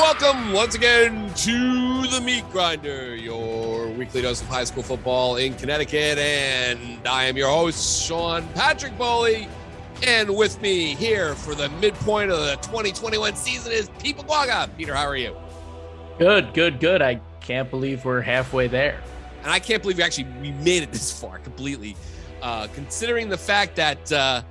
welcome once again to the Meat Grinder, your weekly dose of high school football in Connecticut. And I am your host, Sean Patrick Boley. And with me here for the midpoint of the 2021 season is Pete Maguaga. Peter, how are you? Good. I can't believe we're halfway there. And I can't believe we made it this far completely, considering the fact that,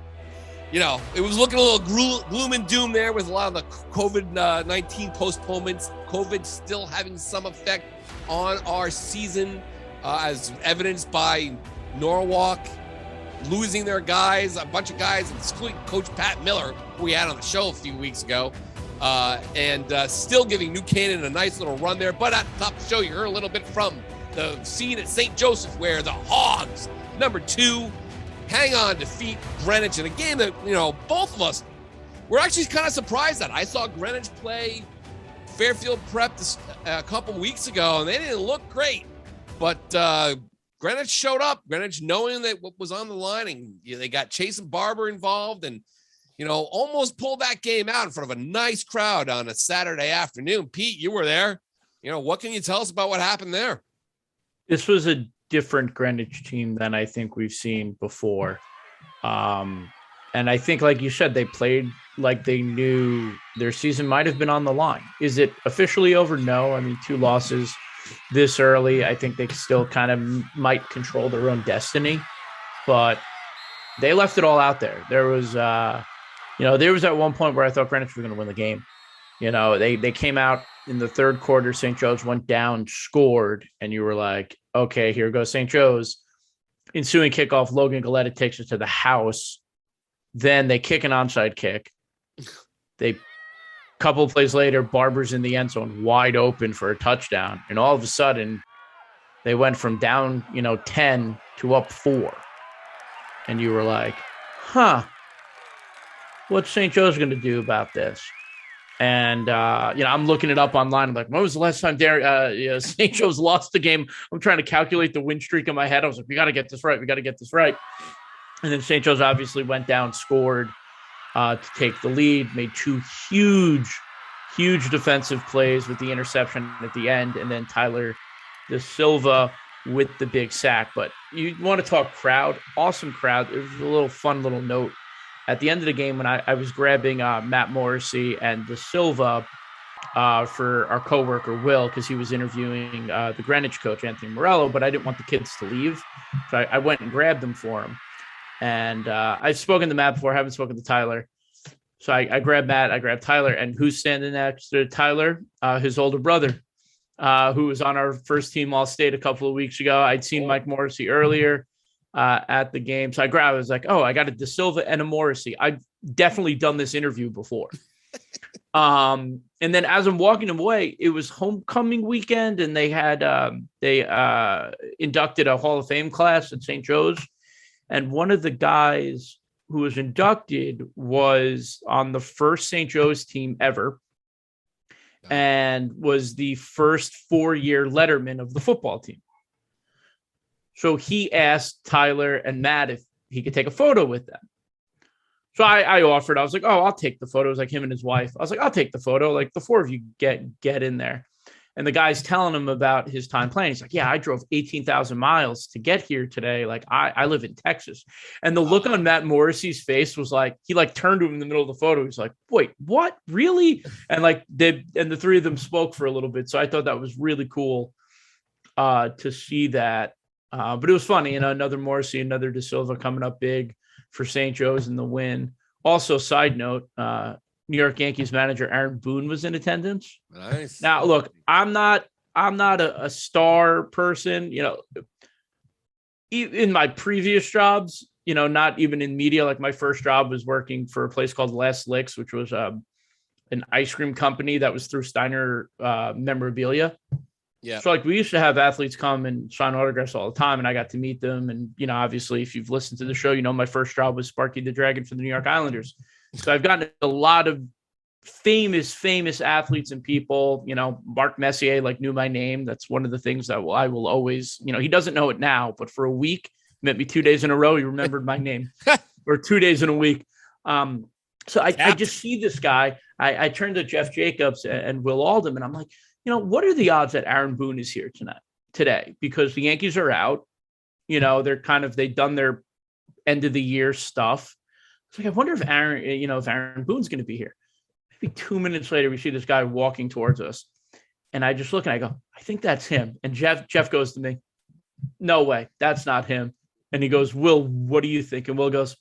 it was looking a little gloom and doom there with a lot of the COVID-19 postponements, COVID still having some effect on our season, as evidenced by Norwalk losing their guys, a bunch of guys, including Coach Pat Miller, who we had on the show a few weeks ago, and still giving New Canaan a nice little run there. But at the top of the show, you heard a little bit from the scene at St. Joseph where the Hogs, number 2, hang on, defeat Greenwich in a game that, both of us were actually kind of surprised at. I saw Greenwich play Fairfield Prep a couple weeks ago, and they didn't look great. But Greenwich showed up, Greenwich knowing that what was on the line, and they got Chase and Barber involved and, almost pulled that game out in front of a nice crowd on a Saturday afternoon. Pete, you were there. What can you tell us about what happened there? This was a different Greenwich team than I think we've seen before. And I think, like you said, they played like they knew their season might have been on the line. Is it officially over? No. I mean, 2 losses this early. I think they still kind of might control their own destiny, but they left it all out there. There was at one point where I thought Greenwich was going to win the game. They came out in the third quarter. St. Joe's went down, scored, and you were like, okay, here goes St. Joe's. Ensuing kickoff, Logan Galetta takes it to the house. Then they kick an onside kick. Couple of plays later, Barber's in the end zone, wide open for a touchdown. And all of a sudden, they went from down, 10 to up 4. And you were like, what's St. Joe's going to do about this? And, I'm looking it up online. I'm like, when was the last time St. Joe's lost the game? I'm trying to calculate the win streak in my head. I was like, we got to get this right. And then St. Joe's obviously went down, scored to take the lead, made 2 huge defensive plays with the interception at the end. And then Tyler Da Silva with the big sack. But you want to talk crowd, awesome crowd. It was a fun little note. At the end of the game, when I was grabbing Matt Morrissey and Da Silva for our coworker, Will, because he was interviewing the Greenwich coach, Anthony Morello, but I didn't want the kids to leave. So I went and grabbed them for him. And I've spoken to Matt before. I haven't spoken to Tyler. So I grabbed Matt, I grabbed Tyler. And who's standing next to Tyler? His older brother, who was on our first team All-State a couple of weeks ago. I'd seen Mike Morrissey earlier at the game. So I was like, I got a Da Silva and a Morrissey. I've definitely done this interview before. And then as I'm walking away, it was homecoming weekend, and they had inducted a Hall of Fame class at St. Joe's. And one of the guys who was inducted was on the first St. Joe's team ever and was the first 4-year letterman of the football team. So he asked Tyler and Matt if he could take a photo with them. So I offered. I was like, I'll take the photo. It was like him and his wife. I was like, I'll take the photo. Like, the 4 of you get in there. And the guy's telling him about his time playing. He's like, yeah, I drove 18,000 miles to get here today. Like, I live in Texas. And the look on Matt Morrissey's face was like, he turned to him in the middle of the photo. He's like, wait, what? Really? And the 3 of them spoke for a little bit. So I thought that was really cool to see that. But it was funny, another Morrissey, another Da Silva coming up big for St. Joe's in the win. Also, side note, New York Yankees manager Aaron Boone was in attendance. Nice. Now, look, I'm not a star person, in my previous jobs, not even in media. Like, my first job was working for a place called Last Licks, which was an ice cream company that was through Steiner Memorabilia. Yeah. So we used to have athletes come and sign autographs all the time, and I got to meet them. And, obviously, if you've listened to the show, my first job was Sparky the Dragon for the New York Islanders. So I've gotten a lot of famous athletes and people. Mark Messier knew my name. That's one of the things that I will always, he doesn't know it now, but for a week, met me 2 days in a row. He remembered my name, or 2 days in a week. So I just see this guy. I turned to Jeff Jacobs and Will Oldham, and I'm like, what are the odds that Aaron Boone is here today? Because the Yankees are out. They've done their end of the year stuff. It's like, I wonder if Aaron Boone's going to be here. Maybe 2 minutes later, we see this guy walking towards us. And I just look and I go, I think that's him. And Jeff goes to me, no way, that's not him. And he goes, Will, what do you think? And Will goes,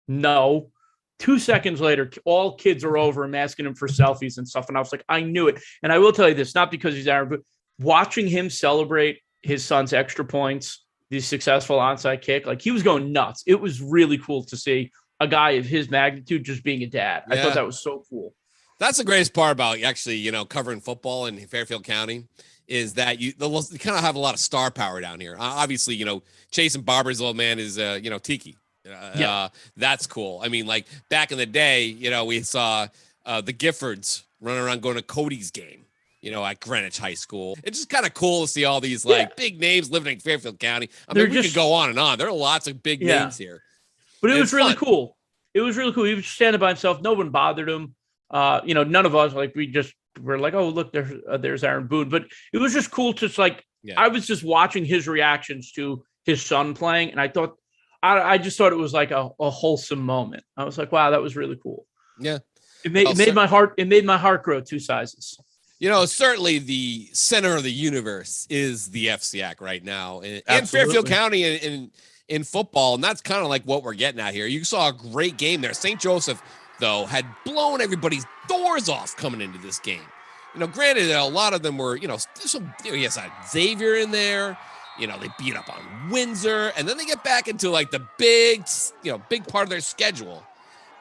no. 2 seconds later, all kids are over him asking him for selfies and stuff. And I was like, I knew it. And I will tell you this, not because he's Aaron Boone, watching him celebrate his son's extra points, the successful onside kick, like he was going nuts. It was really cool to see a guy of his magnitude just being a dad. I thought that was so cool. That's the greatest part about actually, covering football in Fairfield County is that you kind of have a lot of star power down here. Obviously, Chase and Barber's old man is, Tiki. That's cool. I mean, like back in the day, we saw the Giffords running around going to Cody's game, at Greenwich High School. It's just kind of cool to see all these big names living in Fairfield County. I mean, we could go on and on. There are lots of big names here. But it was really cool. It was really cool. He was standing by himself. No one bothered him. None of us, we're like, oh, look, there's Aaron Boone. But it was just cool to I was just watching his reactions to his son playing. And I just thought it was like a wholesome moment. I was like, wow, that was really cool. Yeah. It made my heart grow 2 sizes. Certainly the center of the universe is the FCAC right now in Fairfield County in football. And that's kind of like what we're getting at here. You saw a great game there. St. Joseph, though, had blown everybody's doors off coming into this game. Granted, a lot of them were, yes, Xavier in there. They beat up on Windsor, and then they get back into like the big part of their schedule.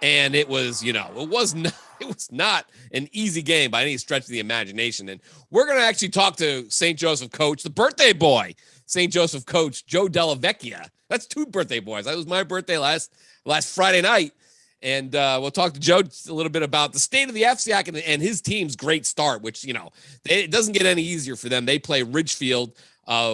And it was, it was not an easy game by any stretch of the imagination. And we're going to actually talk to St. Joseph coach, the birthday boy, St. Joseph coach, Joe Della Vecchia. That's 2 birthday boys. That was my birthday last Friday night. And we'll talk to Joe a little bit about the state of the FCAC and his team's great start, which, it doesn't get any easier for them. They play Ridgefield,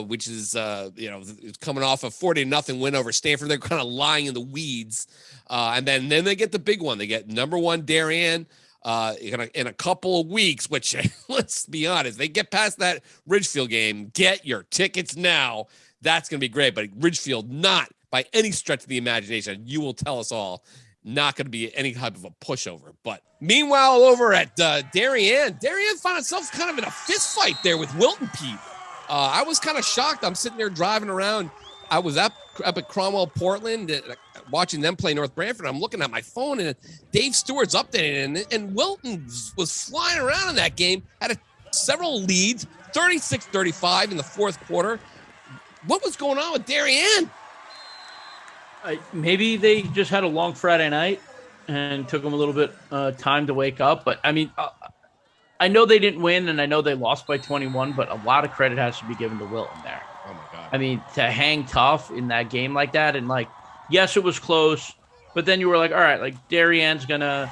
which is, coming off a 40-0 win over Stanford. They're kind of lying in the weeds. And then they get the big one. They get number 1 Darien in a couple of weeks, which, let's be honest, they get past that Ridgefield game. Get your tickets now. That's going to be great. But Ridgefield, not by any stretch of the imagination, you will tell us all, not going to be any type of a pushover. But meanwhile, over at Darien found itself kind of in a fist fight there with Wilton, Pete. I was kind of shocked. I'm sitting there driving around. I was up at Cromwell, Portland, watching them play North Branford. I'm looking at my phone, and Dave Stewart's updating, and Wilton was flying around in that game, had several leads, 36-35 in the fourth quarter. What was going on with Darien? Maybe they just had a long Friday night and took them a little bit time to wake up. But, I mean, I know they didn't win, and I know they lost by 21, but a lot of credit has to be given to Wilton there. Oh, my God. I mean, to hang tough in that game like that, and, yes, it was close, but then you were like, all right, Darien's going to,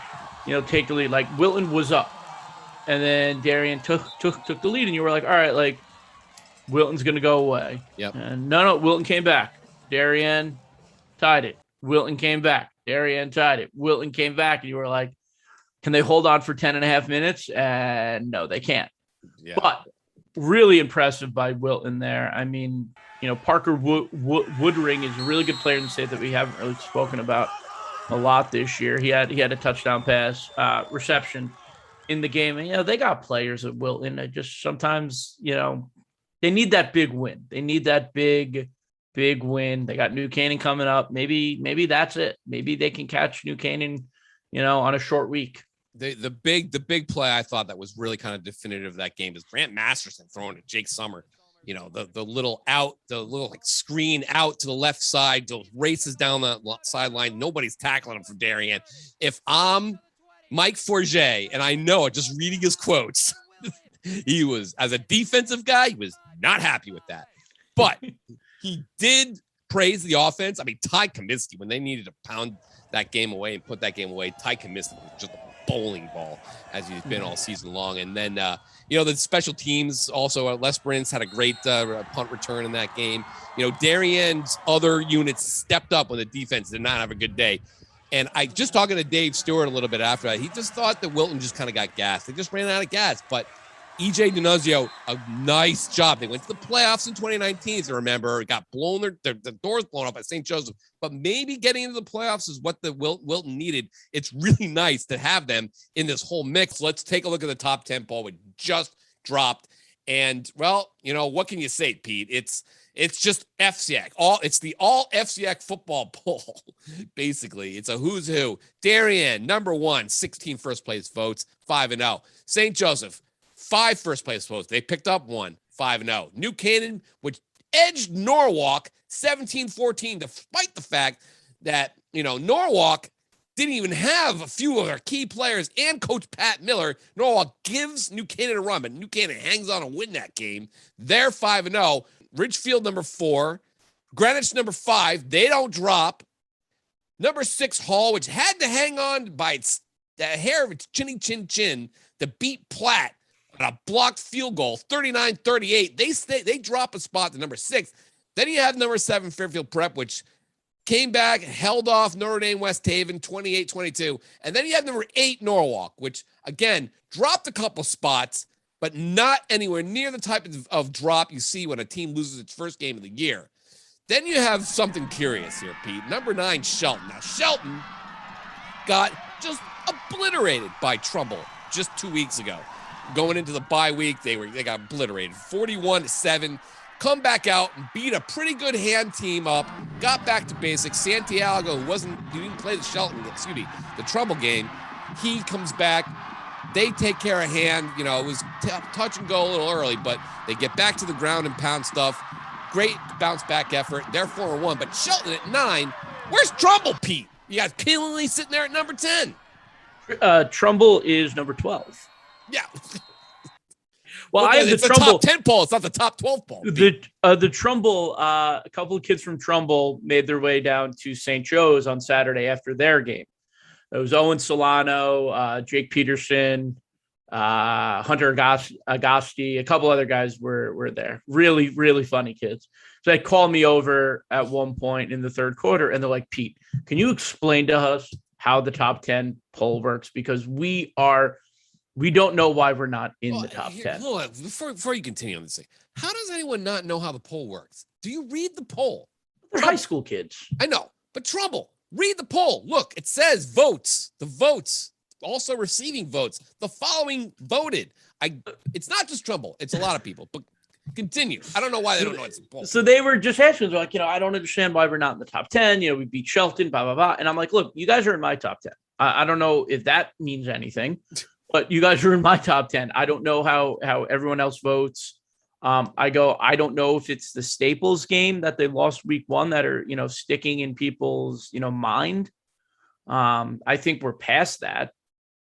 take the lead. Wilton was up, and then Darien took the lead, and you were like, all right, Wilton's going to go away. Yep. And no, Wilton came back. Darien tied it. Wilton came back. Darien tied it. Wilton came back, and you were like, can they hold on for 10.5 minutes? And no, they can't. Yeah. But really impressive by Wilton there. I mean, Parker Woodring is a really good player in the state that we haven't really spoken about a lot this year. He had a touchdown pass reception in the game. And, they got players at Wilton that just sometimes, they need that big win. They need that big win. They got New Canaan coming up. Maybe that's it. Maybe they can catch New Canaan, on a short week. The big play I thought that was really kind of definitive of that game is Grant Masterson throwing to Jake Summer. The little screen out to the left side, races down the sideline. Nobody's tackling him for Darien. If I'm Mike Forget, and I know it just reading his quotes, he was, as a defensive guy, he was not happy with that. But he did praise the offense. I mean, Ty Comiskey, when they needed to pound that game away and put that game away, Ty Comiskey was just a bowling ball as he's been all season long. And then, the special teams also, Les Brins had a great punt return in that game. Darien's other units stepped up when the defense did not have a good day. And I just talking to Dave Stewart a little bit after that, he just thought that Wilton just kind of got gas. They just ran out of gas. But EJ D'Annunzio, a nice job. They went to the playoffs in 2019, as I remember. Got blown, the doors blown up at St. Joseph. But maybe getting into the playoffs is what the Wilton needed. It's really nice to have them in this whole mix. Let's take a look at the top 10 poll. It just dropped. And, well, what can you say, Pete? It's just FCX. It's the all FCX football poll, basically. It's a who's who. Darien, number 1, 16 first place votes, 5-0. St. Joseph, 5 first place votes. They picked up 1, 5-0. New Canaan, which edged Norwalk 17-14, despite the fact that, Norwalk didn't even have a few of their key players and Coach Pat Miller. Norwalk gives New Canaan a run, but New Canaan hangs on and win that game. They're 5-0. Ridgefield, number 4. Greenwich, number 5. They don't drop. Number 6, Hall, which had to hang on by the hair of its chinny chin to beat Platt on a blocked field goal, 39-38. They drop a spot to number 6. Then you have number 7, Fairfield Prep, which came back, held off Notre Dame-West Haven, 28-22. And then you have number 8, Norwalk, which, again, dropped a couple spots, but not anywhere near the type of drop you see when a team loses its first game of the year. Then you have something curious here, Pete. Number 9, Shelton. Now, Shelton got just obliterated by Trumbull just 2 weeks ago. Going into the bye week, they got obliterated, 41-7. Come back out and beat a pretty good hand team up. Got back to basics. Santiago, who didn't play the Trumbull game, he comes back. They take care of hand. It was touch and go a little early, but they get back to the ground and pound stuff. Great bounce back effort. They're 4-1. But Shelton at 9. Where's Trumbull, Pete? You got Kinley sitting there at number 10. Trumbull is number 12. Yeah. Well, I have the Trumbull top 10 poll. It's not the top 12 poll. The Trumbull, a couple of kids from Trumbull made their way down to St. Joe's on Saturday after their game. It was Owen Solano, Jake Peterson, Hunter Agosti, a couple other guys were there. Really, really funny kids. So they called me over at one point in the third quarter, and they're like, Pete, can you explain to us how the top 10 poll works? Because we don't know why we're not in the top 10. Hold on. Before you continue on this thing, how does anyone not know how the poll works? Do you read the poll? They're high school kids. I know, but Trumbull, read the poll. Look, it says votes. The votes, also receiving votes. The following voted. It's not just Trumbull. It's a lot of people. But continue. I don't know why they don't know it's a poll. So they were just asking, like, I don't understand why we're not in the top 10. We beat Shelton, blah, blah, blah. And I'm like, look, you guys are in my top 10. I don't know if that means anything. But you guys are in my top 10. I don't know how everyone else votes. I don't know if it's the Staples game that they lost week 1 that are, sticking in people's, mind. I think we're past that.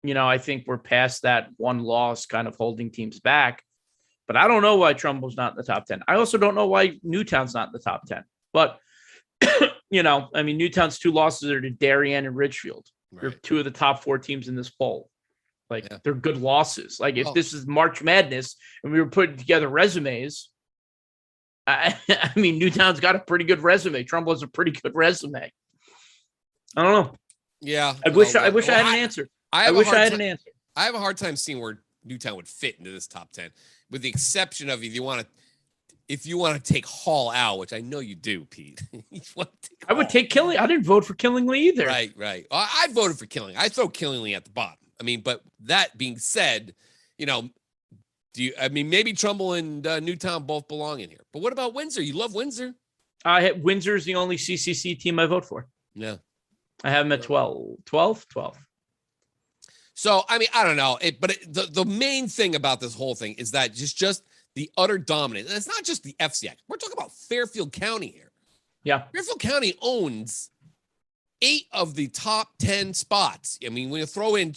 I think we're past that one loss kind of holding teams back. But I don't know why Trumbull's not in the top 10. I also don't know why Newtown's not in the top 10. But, Newtown's 2 losses are to Darien and Ridgefield. Right. They're 2 of the top 4 teams in this poll. They're good losses. If this is March Madness and we were putting together resumes, Newtown's got a pretty good resume. Trumbull has a pretty good resume. I don't know. Yeah. I wish I had an answer. I had an answer. I have a hard time seeing where Newtown would fit into this top 10, with the exception of if you want to take Hall out, which I know you do, Pete. I would take Killing. I didn't vote for Killingly either. Right. I voted for Killing. I throw Killingly at the bottom. But that being said, maybe Trumbull and Newtown both belong in here. But what about Windsor? You love Windsor. Windsor's the only CCC team I vote for. Yeah. I have them at 12. 12? 12. So, I don't know. The main thing about this whole thing is that just the utter dominance. And it's not just the FCX. We're talking about Fairfield County here. Yeah. Fairfield County owns 8 of the top 10 spots. When you throw in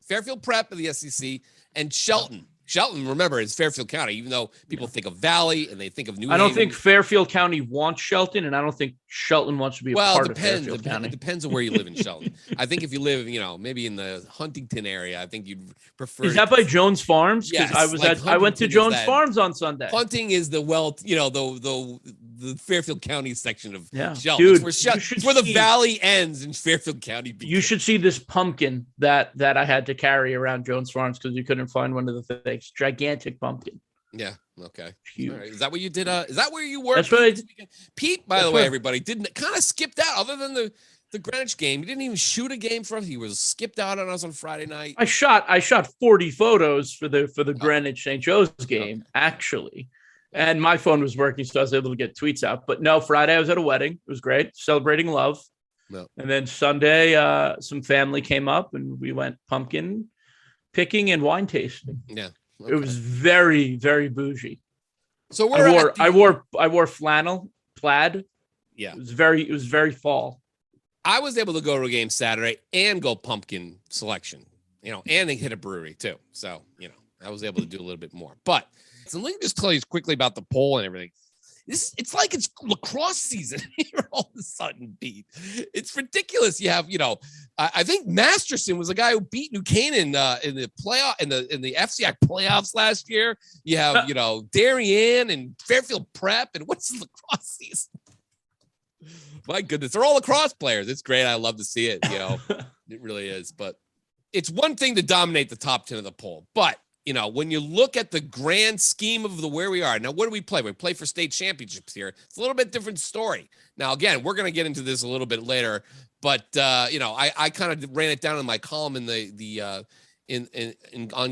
Fairfield Prep of the SEC and Shelton. Shelton, remember, is Fairfield County, even though people think of Valley and they think of New Haven. I don't think Fairfield County wants Shelton, and I don't think Shelton wants to be a part of Fairfield County. It depends on where you live in Shelton. I think if you live, maybe in the Huntington area, I think you'd prefer. Is that by Jones Farms? Yes. I went to Jones Farms on Sunday. Hunting is the the Fairfield County section of Shelton. Dude, it's where the valley ends in Fairfield County begins. You should see this pumpkin that I had to carry around Jones Farms because you couldn't find one of the things. Gigantic pumpkin. Yeah. Okay. All right. Is that what you did? Is that where you were? That's what I did. Pete, by the way, everybody didn't kind of skipped out other than the Greenwich game. He didn't even shoot a game for us. He was skipped out on us on Friday night. I shot 40 photos for the Greenwich St. Joe's game, actually. And my phone was working, so I was able to get tweets out. But no, Friday I was at a wedding. It was great, celebrating love. No. And then Sunday, some family came up and we went pumpkin picking and wine tasting. Yeah. Okay. It was very, very bougie. So I wore flannel plaid. Yeah. It was very fall. I was able to go to a game Saturday and go pumpkin selection, and they hit a brewery too. So, I was able to do a little bit more. But so let me just tell you quickly about the poll and everything. It's like it's lacrosse season here all of a sudden, Pete. It's ridiculous. You have, I think Masterson was the guy who beat New Canaan in the playoff in the FCI playoffs last year. You have, Darien and Fairfield Prep, and what's the lacrosse season? My goodness, they're all lacrosse players. It's great. I love to see it. It really is. But it's one thing to dominate the top 10 of the poll, but when you look at the grand scheme of where we are now, what do we play? We play for state championships here. It's a little bit different story. Now, again, we're going to get into this a little bit later, but I kind of ran it down in my column in on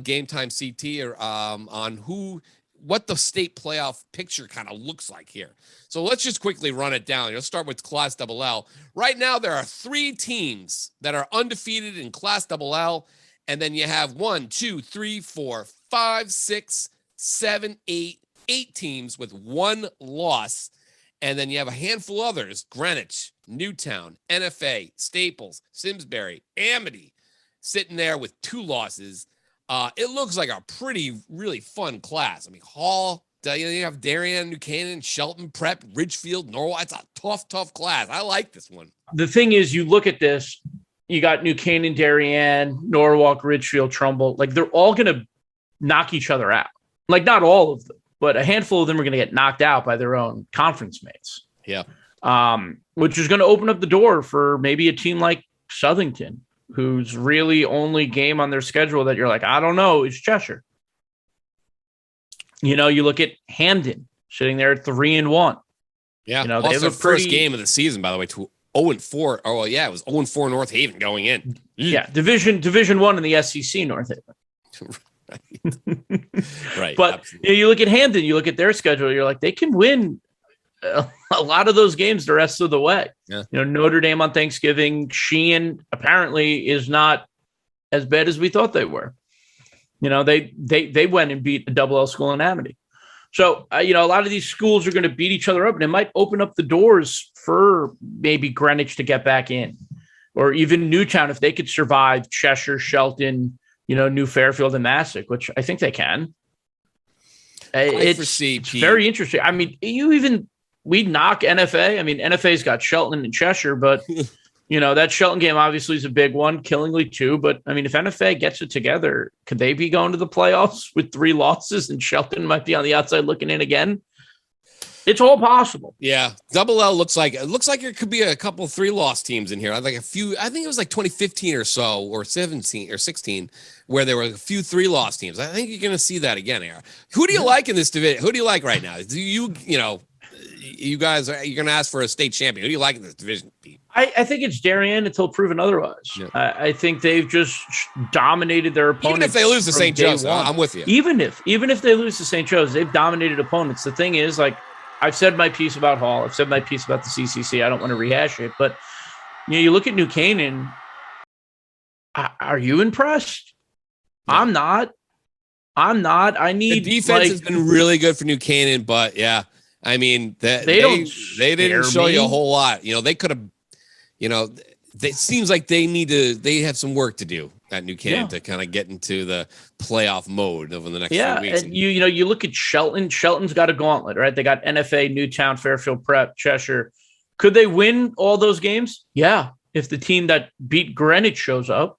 GameTimeCT or on what the state playoff picture kind of looks like here. So let's just quickly run it down. Let's start with Class LL. Right now, there are 3 teams that are undefeated in Class LL. And then you have 1, 2, 3, 4, 5, 6, 7, 8 teams with 1 loss. And then you have a handful of others: Greenwich, Newtown, NFA, Staples, Simsbury, Amity, sitting there with 2 losses. It looks like a really fun class. I mean, Hall, you have Darien, New Canaan, Shelton, Prep, Ridgefield, Norwalk. It's a tough class. I like this one. The thing is, you look at this, you got New Canaan, Darien, Norwalk, Ridgefield, Trumbull. Like, they're all going to knock each other out. Like, not all of them, but a handful of them are going to get knocked out by their own conference mates. Yeah. Which is going to open up the door for maybe a team like Southington, whose really only game on their schedule that you're like, I don't know, is Cheshire. You look at Hamden sitting there at 3-1. Yeah. They have a first game of the season, by the way, 0-4. Oh, well, yeah, it was 0-4 North Haven going in. Yeah, Division 1 in the SEC, North Haven. Right. But you look at Hamden, you look at their schedule, you're like, they can win a lot of those games the rest of the way. Yeah. Notre Dame on Thanksgiving, Sheehan apparently is not as bad as we thought they were. They went and beat a double L school in Amity. So, a lot of these schools are going to beat each other up, and it might open up the doors for maybe Greenwich to get back in, or even Newtown if they could survive Cheshire, Shelton, New Fairfield, and Massac, which I think they can. It's very interesting. I mean, we knock NFA. I mean, NFA's got Shelton and Cheshire, but that Shelton game obviously is a big one, Killingly too. But I mean, if NFA gets it together, could they be going to the playoffs with 3 losses and Shelton might be on the outside looking in again? It's all possible. Yeah. Double L looks like there could be a couple 3-loss teams in here. Like a few, I think it was like 2015 or so, or 17 or 16, where there were a few 3-loss teams. I think you're going to see that again here. Who do you like in this division? Who do you like right now? Do you guys you're going to ask for a state champion? Who do you like in this division, Pete? I think it's Darien until proven otherwise. Yeah. I think they've just dominated their opponents. Even if they lose to St. Joe's, I'm with you. Even if they lose to St. Joe's, they've dominated opponents. The thing is, like, I've said my piece about Hall. I've said my piece about the CCC. I don't want to rehash it, but you look at New Canaan. Are you impressed? No. I'm not. I need the defense has been really good for New Canaan, but yeah, I mean they didn't show you a whole lot. They could have. It seems like they have some work to do at New Canaan to kind of get into the playoff mode over the next few weeks. And you look at Shelton. Shelton's got a gauntlet, right? They got NFA, Newtown, Fairfield Prep, Cheshire. Could they win all those games? Yeah. If the team that beat Greenwich shows up,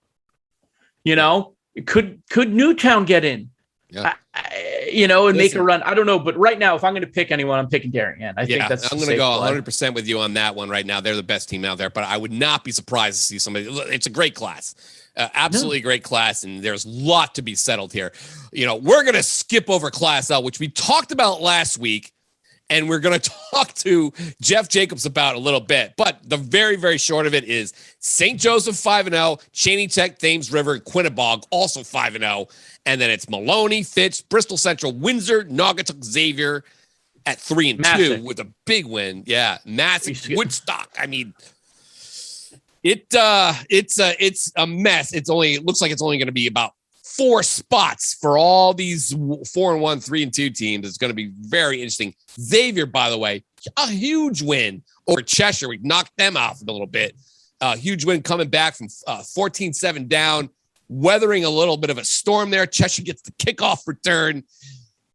could Newtown get in? Yeah. and make a run. I don't know, but right now, if I'm going to pick anyone, I'm picking Darien. I think that's. I'm going to go 100% with you on that one right now. They're the best team out there, but I would not be surprised to see somebody. It's a great class, absolutely great class, and there's a lot to be settled here. We're going to skip over Class L, which we talked about last week, and we're going to talk to Jeff Jacobs about a little bit. But the very, very short of it is St. Joseph 5-0, Cheney Tech, Thames River, Quinnebog also 5-0. And then it's Maloney, Fitch, Bristol Central, Windsor, Naugatuck, Xavier at 3-2 with a big win. Yeah, massive. Woodstock. I mean, it's a mess. It looks like it's only going to be about 4 spots for all these 4-1, 3-2 teams. It's going to be very interesting. Xavier, by the way, a huge win over Cheshire. We knocked them off a little bit. Huge win coming back from 14-7 down, weathering a little bit of a storm there. Cheshire gets the kickoff return,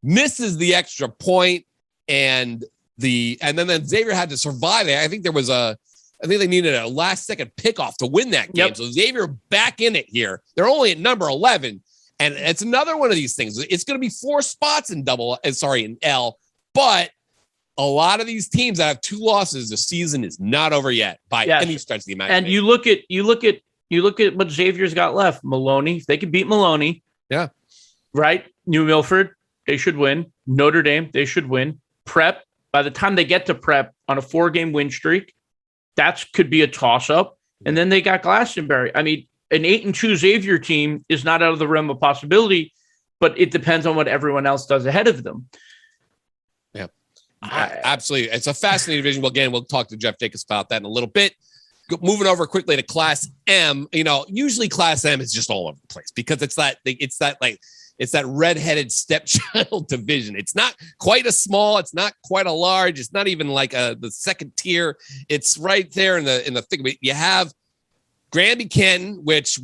misses the extra point, and then Xavier had to survive it. I think they needed a last-second pickoff to win that game. Yep. So Xavier back in it here. They're only at number 11, and it's another one of these things. It's going to be 4 spots in L, but a lot of these teams that have 2 losses, the season is not over yet by any stretch of the imagination. And you look at what Xavier's got left. Maloney, if they could beat Maloney, right? New Milford, they should win. Notre Dame, they should win. Prep, by the time they get to Prep on a 4-game win streak, that could be a toss-up. And then they got Glastonbury. I mean, an 8-2 Xavier team is not out of the realm of possibility, but it depends on what everyone else does ahead of them. Yeah, absolutely. It's a fascinating division. Well, again, we'll talk to Jeff Jacobs about that in a little bit. Moving over quickly to Class M, usually Class M is just all over the place because it's that redheaded stepchild division. It's not quite a small, it's not quite a large, it's not even like the second tier. It's right there in the thick of it. You have Granby Canton, which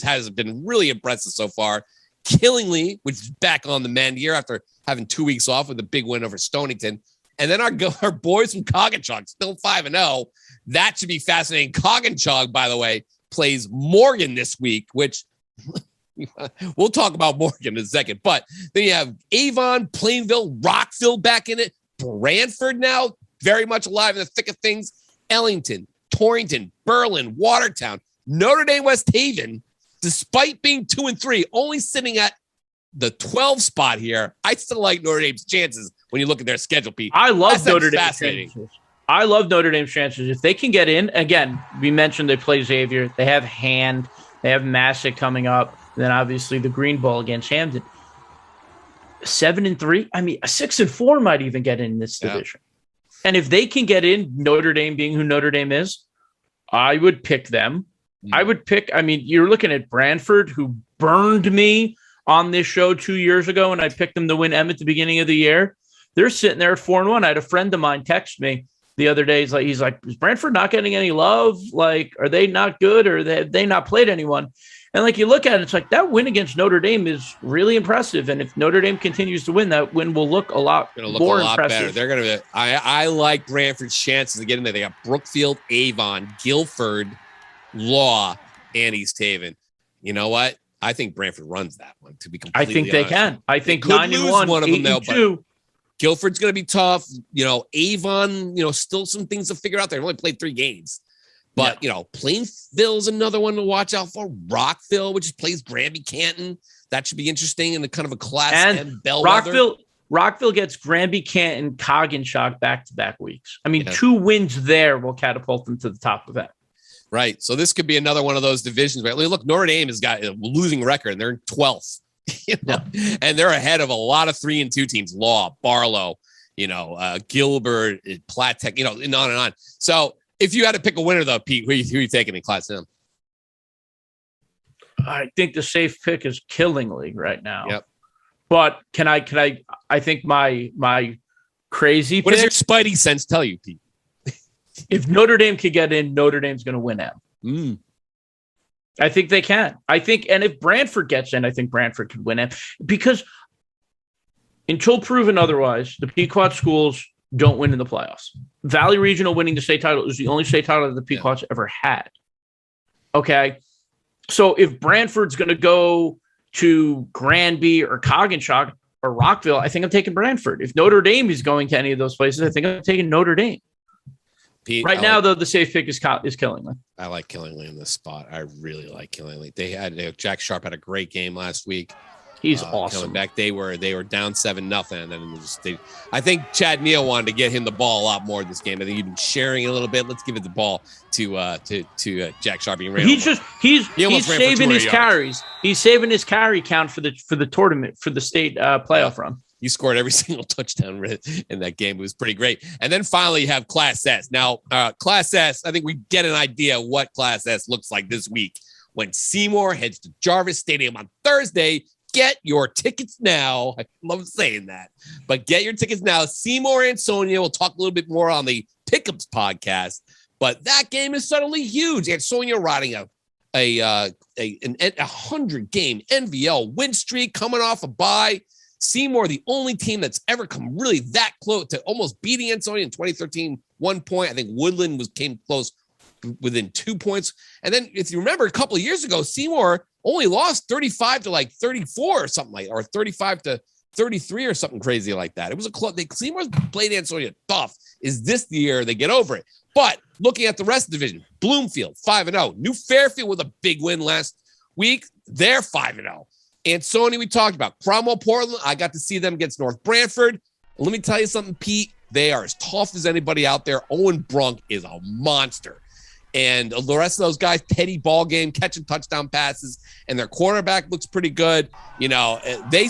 has been really impressive so far. Killingly, which is back on the mend here after having 2 weeks off with a big win over Stonington. And then our boys from Coggins still 5-0. That should be fascinating. Coggins, by the way, plays Morgan this week, which we'll talk about Morgan in a second. But then you have Avon, Plainville, Rockville back in it. Branford now very much alive in the thick of things. Ellington, Torrington, Berlin, Watertown, Notre Dame-West Haven, despite being 2-3, only sitting at the 12 spot here. I still like Notre Dame's chances when you look at their schedule, Pete. I love Notre Dame's chances. I love Notre Dame's chances. If they can get in, again, we mentioned they play Xavier. They have Hand. They have Massac coming up. And then obviously the Green Bowl against Hampden. 7-3. I mean, a 6-4 might even get in this division. And if they can get in, Notre Dame being who Notre Dame is, I would pick them. You're looking at Branford, who burned me on this show 2 years ago, and I picked them to win M at the beginning of the year. They're sitting there at 4-1. I had a friend of mine text me the other day. He's like, is Branford not getting any love? Like, are they not good, or have they not played anyone? And like, you look at it, it's like that win against Notre Dame is really impressive. And if Notre Dame continues to win, that win will look a lot more impressive. Better. They're going to. I like Branford's chances to get in there. They got Brookfield, Avon, Guilford, Law, and East Haven. You know what? I think Branford runs that one. To be completely honest, I think they can. I think 9-1, one of them though. 8-2. Guilford's going to be tough. Avon, still some things to figure out. They've only played 3 games. But, Plainville's another one to watch out for. Rockville, which plays Granby Canton. That should be interesting in the kind of a Class M bellwether. Rockville gets Granby Canton, Coggins back-to-back weeks. I mean, 2 wins there will catapult them to the top of that. Right. So this could be another one of those divisions. Right? Look, Notre Dame has got a losing record, and they're in 12th. And they're ahead of a lot of 3-2 teams. Law, Barlow, Gilbert, Platt Tech, and on and on. So if you had to pick a winner, though, Pete, who are you taking in Class M? I think the safe pick is Killingly right now. Yep. But I think my crazy What does your spidey sense tell you, Pete? If Notre Dame could get in, Notre Dame's going to win M. I think they can. And if Branford gets in, I think Branford could win M. Because until proven otherwise, the Pequot schools don't win in the playoffs. Valley Regional winning the state title is the only state title that the Pequots ever had. Okay? So if Branford's going to go to Granby or Coggins, or Rockville, I think I'm taking Branford. If Notre Dame is going to any of those places, I think I'm taking Notre Dame. Pete, right now, though, the safe pick is Killingly. I like Killingly in this spot. I really like Killingly. Jack Sharpe had a great game last week. He's awesome. Coming back, they were down 7-0, and then I think Chad Neal wanted to get him the ball a lot more this game. I think he's been sharing it a little bit. Let's give it the ball to Jack Sharpe. He's saving his carries. He's saving his carry count for the tournament, for the state playoff run. You scored every single touchdown in that game. It was pretty great. And then finally you have Class S. Now, Class S, I think we get an idea what Class S looks like this week when Seymour heads to Jarvis Stadium on Thursday. Get your tickets now. I love saying that, but get your tickets now. Seymour, Ansonia. We'll talk a little bit more on the Pickups podcast, but that game is suddenly huge. Ansonia riding a 100-game NVL win streak, coming off a bye. Seymour, the only team that's ever come really that close to almost beating Ansonia in 2013, 1 point. I think Woodland came close within 2 points. And then if you remember a couple of years ago, Seymour only lost 35 to 34 or something or 35 to 33 or something crazy like that. It was a close. Seymour's played Ansonia tough. Is this the year they get over it? But looking at the rest of the division, Bloomfield 5-0, New Fairfield with a big win last week. They're 5-0. Ansonia, we talked about. Cromwell, Portland, I got to see them against North Branford. Let me tell you something, Pete. They are as tough as anybody out there. Owen Brunk is a monster. And the rest of those guys, petty ball game, catching touchdown passes, and their quarterback looks pretty good. You know, they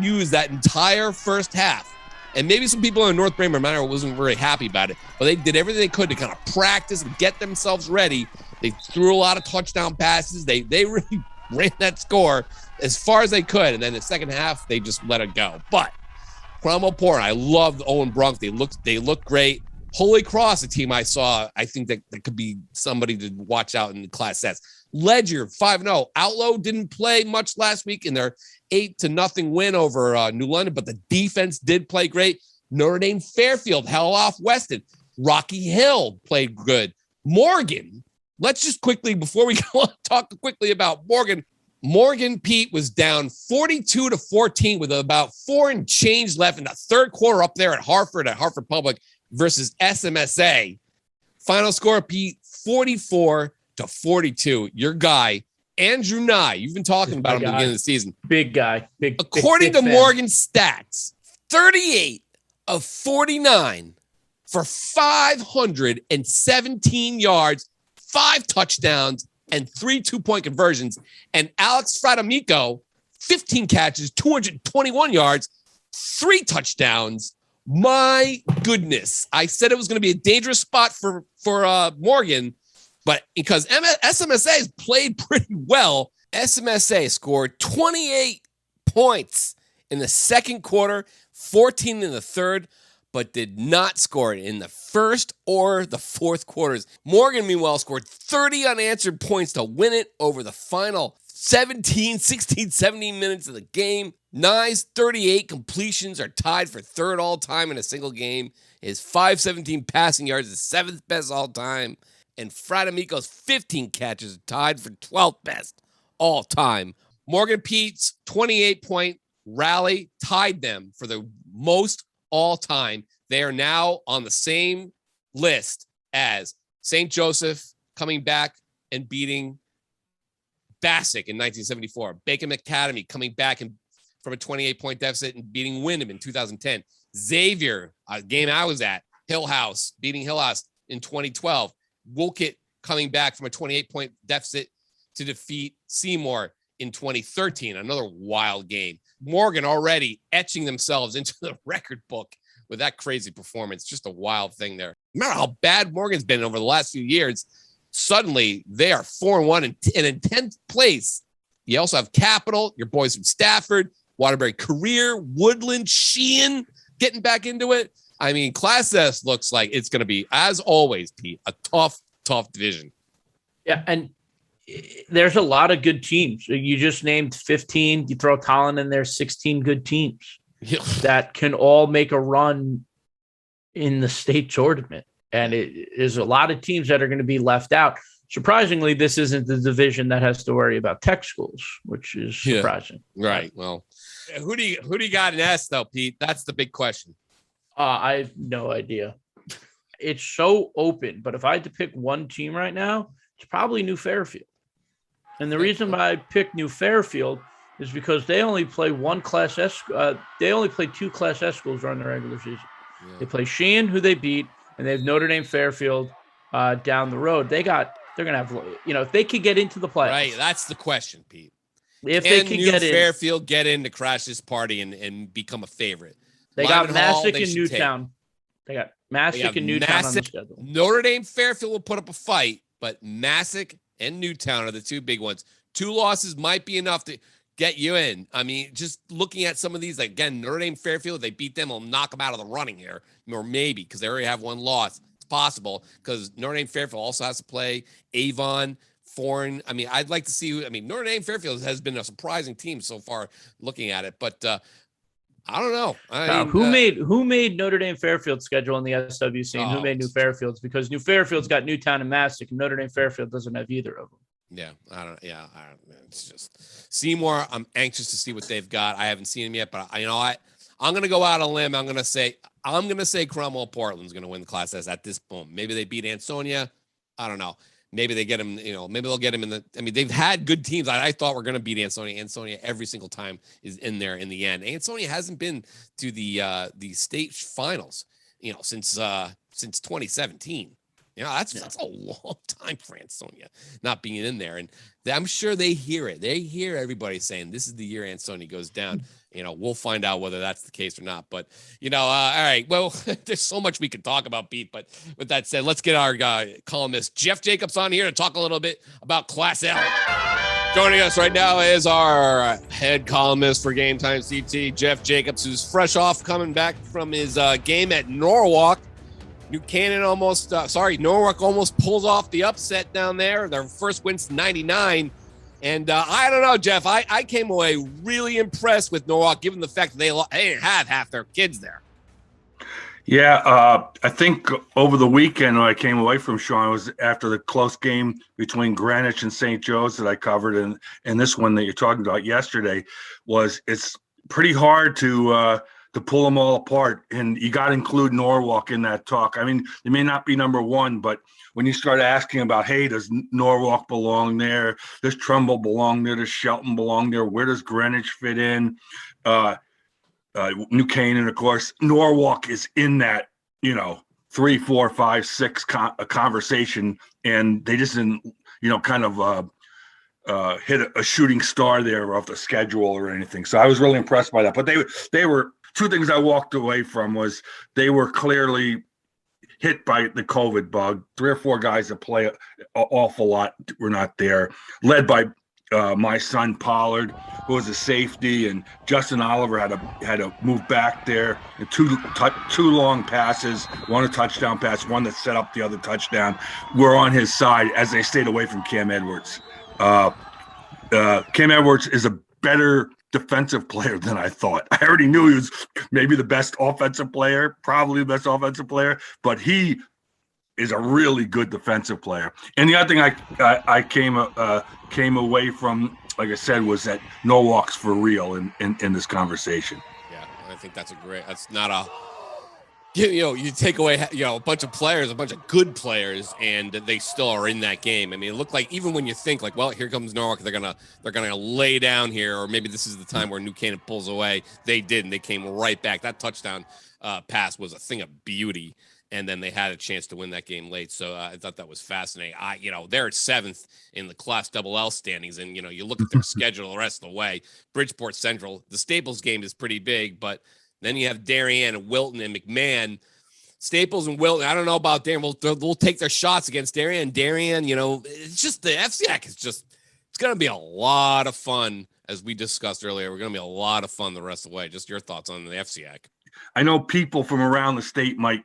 use that entire first half. And maybe some people in North Branford wasn't very happy about it, but they did everything they could to kind of practice and get themselves ready. They threw a lot of touchdown passes. They really ran that score as far as they could. And then the second half, they just let it go. But Cromwell, Portland, I love Owen Brunk. They look great. Holy Cross, a team I saw, I think that could be somebody to watch out in the Class S. Ledger, 5-0. Outlaw didn't play much last week in their 8-0 win over New London, but the defense did play great. Notre Dame Fairfield held off Weston. Rocky Hill played good. Morgan, let's just quickly, before we go on, talk quickly about Morgan. Morgan, Pete, was down 42-14 with about 4 and change left in the third quarter up there at Hartford Public versus SMSA. Final score, Pete, 44-42. Your guy, Andrew Nye, you've been talking about him at the beginning of the season. Big guy. According to Morgan's stats, 38 of 49 for 517 yards, 5 touchdowns, and 3 2-point conversions. And Alex Fratamico, 15 catches, 221 yards, 3 touchdowns. My goodness. I said it was going to be a dangerous spot for Morgan, but because SMSA has played pretty well, SMSA scored 28 points in the second quarter, 14 in the third, but did not score it in the first or the fourth quarters. Morgan, meanwhile, scored 30 unanswered points to win it over the final 17, 16, 17 minutes of the game. Nye's 38 completions are tied for third all-time in a single game. His 517 passing yards is 7th best all-time. And Fratamico's 15 catches are tied for 12th best all-time. Morgan Pete's 28-point rally tied them for the most all-time. They are now on the same list as St. Joseph coming back and beating Bassick in 1974. Bacon Academy coming back from a 28-point deficit and beating Wyndham in 2010. Xavier, a game I was at, Hillhouse, beating Hillhouse in 2012. Wolcott coming back from a 28-point deficit to defeat Seymour in 2013. Another wild game. Morgan already etching themselves into the record book with that crazy performance. Just a wild thing there. Remember how bad Morgan's been over the last few years. Suddenly, they are 4-1 and in 10th place. You also have Capital, your boys from Stafford, Waterbury Career, Woodland, Sheehan getting back into it. I mean, Class S looks like it's going to be, as always, Pete, a tough division. Yeah, and there's a lot of good teams. You just named 15. You throw Colin in there, 16 good teams that can all make a run in the state tournament. And it is a lot of teams that are going to be left out. Surprisingly, this isn't the division that has to worry about tech schools, which is surprising. Right. Well, Who do you got in S though, Pete? That's the big question. I have no idea. It's so open, but if I had to pick one team right now, it's probably New Fairfield. And the reason why I picked New Fairfield is because they only play one Class S. They only play two Class S schools during the regular season. Yeah. They play Sheehan, who they beat, and they have Notre Dame Fairfield down the road. They're gonna have, if they could get into the playoffs. Right, that's the question, Pete. If they can get in, Fairfield get in to crash this party and become a favorite. They got Massac and Newtown. They got Massac and Newtown on the schedule. Notre Dame Fairfield will put up a fight, but Massac and Newtown are the two big ones. 2 losses might be enough to get you in. I mean, just looking at some of these, again, Notre Dame Fairfield, if they beat them, will knock them out of the running here, or maybe because they already have 1 loss. It's possible because Notre Dame Fairfield also has to play Avon, Foreign. I mean, I'd like to see. Notre Dame Fairfield has been a surprising team so far, looking at it, but I don't know. Who made Notre Dame Fairfield's schedule in the SWC, and who made New Fairfield's? Because New Fairfield's got Newtown and Massac, and Notre Dame Fairfield doesn't have either of them. Yeah, I don't. It's just Seymour. I'm anxious to see what they've got. I haven't seen them yet, but I'm gonna go out on a limb. I'm gonna say Cromwell Portland's gonna win the Class S at this point. Maybe they beat Ansonia. I don't know. Maybe they get him. Maybe they'll get him in the. I mean, they've had good teams. I thought we're gonna beat Ansonia. Ansonia every single time is in there in the end. Ansonia hasn't been to the state finals. Since 2017. That's a long time for Ansonia not being in there. And I'm sure they hear it. They hear everybody saying this is the year Ansonia goes down. We'll find out whether that's the case or not. But, all right. Well, there's so much we could talk about, Pete. But with that said, let's get our columnist, Jeff Jacobs, on here to talk a little bit about Class L. Joining us right now is our head columnist for GameTimeCT, Jeff Jacobs, who's fresh off coming back from his game at Norwalk. Norwalk almost pulls off the upset down there. Their first win's 99. And I don't know, Jeff. I came away really impressed with Norwalk, given the fact that they didn't have half their kids there. Yeah, I think over the weekend when I came away from Sean, it was after the close game between Greenwich and St. Joe's that I covered, and this one that you're talking about yesterday it's pretty hard to pull them all apart, and you got to include Norwalk in that talk. I mean, they may not be number 1, but when you start asking about, hey, does Norwalk belong there? Does Trumbull belong there? Does Shelton belong there? Where does Greenwich fit in? New Canaan, of course. Norwalk is in that, 3, 4, 5, 6 conversation, and they just didn't, hit a shooting star there off the schedule or anything. So I was really impressed by that. But they were. 2 things I walked away from was they were clearly hit by the COVID bug. 3 or 4 guys that play an awful lot were not there, led by my son Pollard, who was a safety, and Justin Oliver had to move back there. And 2 long passes, 1 a touchdown pass, 1 that set up the other touchdown, were on his side as they stayed away from Cam Edwards. Cam Edwards is a better defensive player than I thought. I already knew he was maybe the best offensive player, probably the best offensive player, but he is a really good defensive player. And the other thing I came away from, like I said, was that Norwalk's for real in this conversation. Yeah, I think that's not a you take away a bunch of players, a bunch of good players, and they still are in that game. I mean, it looked like even when you think like, well, here comes Norwalk, they're gonna lay down here, or maybe this is the time where New Canaan pulls away. They didn't. They came right back. That touchdown pass was a thing of beauty, and then they had a chance to win that game late. So I thought that was fascinating. They're at 7th in the Class Double-L standings, and you look at their schedule the rest of the way. Bridgeport Central, the Staples game is pretty big, but then you have Darien and Wilton and McMahon. Staples and Wilton, I don't know about Darien. We'll take their shots against Darien. Darien, it's just the FCAC it's going to be a lot of fun, as we discussed earlier. We're going to be a lot of fun the rest of the way. Just your thoughts on the FCAC. I know people from around the state might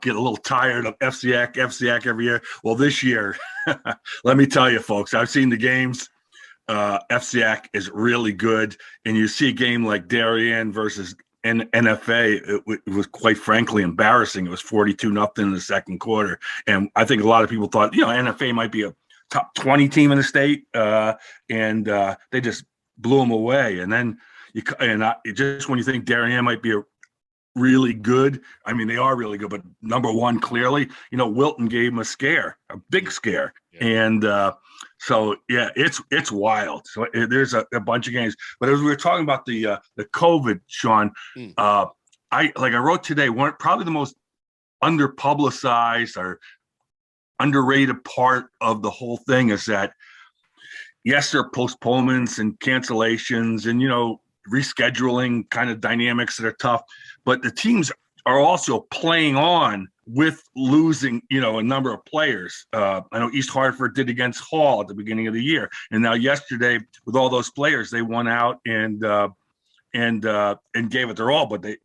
get a little tired of FCAC every year. Well, this year, let me tell you, folks, I've seen the games. FCAC is really good. And you see a game like Darien versus NFA, it was quite frankly embarrassing. It was 42-0 in the second quarter. And I think a lot of people thought, NFA might be a top 20 team in the state. And they just blew them away. And then just when you think Darien might be a really good, I mean, they are really good, but number one, clearly, Wilton gave them a big scare. Yeah. And so, yeah, it's wild. So there's a bunch of games. But as we were talking about the COVID, Sean, I wrote today, probably the most underpublicized or underrated part of the whole thing is that, yes, there are postponements and cancellations and, rescheduling kind of dynamics that are tough, but the teams are also playing on with losing, a number of players. I know East Hartford did against Hall at the beginning of the year. And now yesterday with all those players, they went out and gave it their all, but they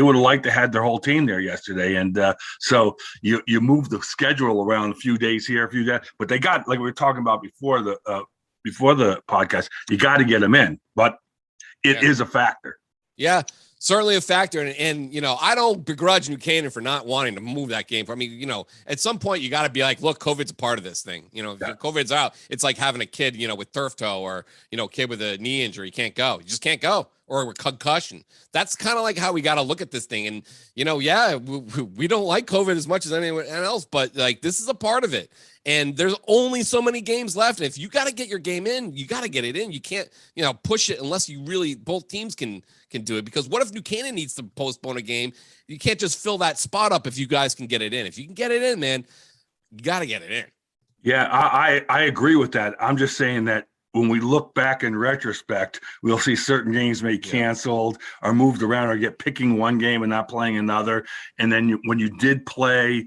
would have liked to have their whole team there yesterday. And so you move the schedule around a few days here, a few days, but they got, like we were talking about before the podcast, you got to get them in, but it is a factor. Yeah, certainly a factor. And I don't begrudge New Canaan for not wanting to move that game. I mean, at some point you got to be like, look, COVID's a part of this thing. If COVID's out, it's like having a kid, with turf toe or, kid with a knee injury. You can't go. You just can't go. Or with concussion. That's kind of like how we got to look at this thing. And, we don't like COVID as much as anyone else, but like this is a part of it. And there's only so many games left. And if you got to get your game in, you got to get it in. You can't, push it unless you really, both teams can do it. Because what if New Canaan needs to postpone a game? You can't just fill that spot up if you guys can get it in. If you can get it in, man, you got to get it in. Yeah, I agree with that. I'm just saying that when we look back in retrospect, we'll see certain games may canceled or moved around or get picking one game and not playing another. And then when you did play,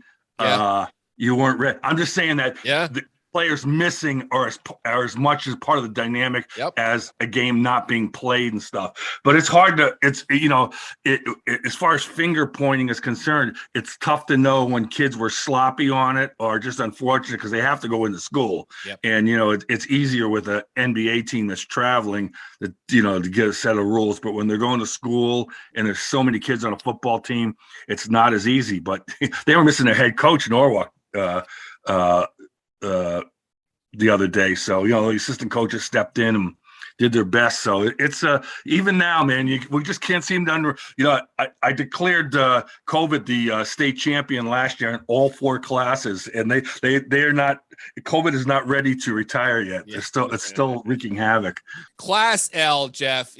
you weren't ready. I'm just saying that the players missing are as much as part of the dynamic as a game not being played and stuff. But it's hard to, as far as finger pointing is concerned, it's tough to know when kids were sloppy on it or just unfortunate because they have to go into school. Yep. And, it's easier with an NBA team that's traveling to get a set of rules. But when they're going to school and there's so many kids on a football team, it's not as easy. But they were missing their head coach, Norwalk, the other day. So, the assistant coaches stepped in and did their best. So it's even now, man, we just can't seem to I declared COVID the state champion last year in all 4 classes, and they're not, COVID is not ready to retire yet. It's still wreaking havoc. Class L, Jeff,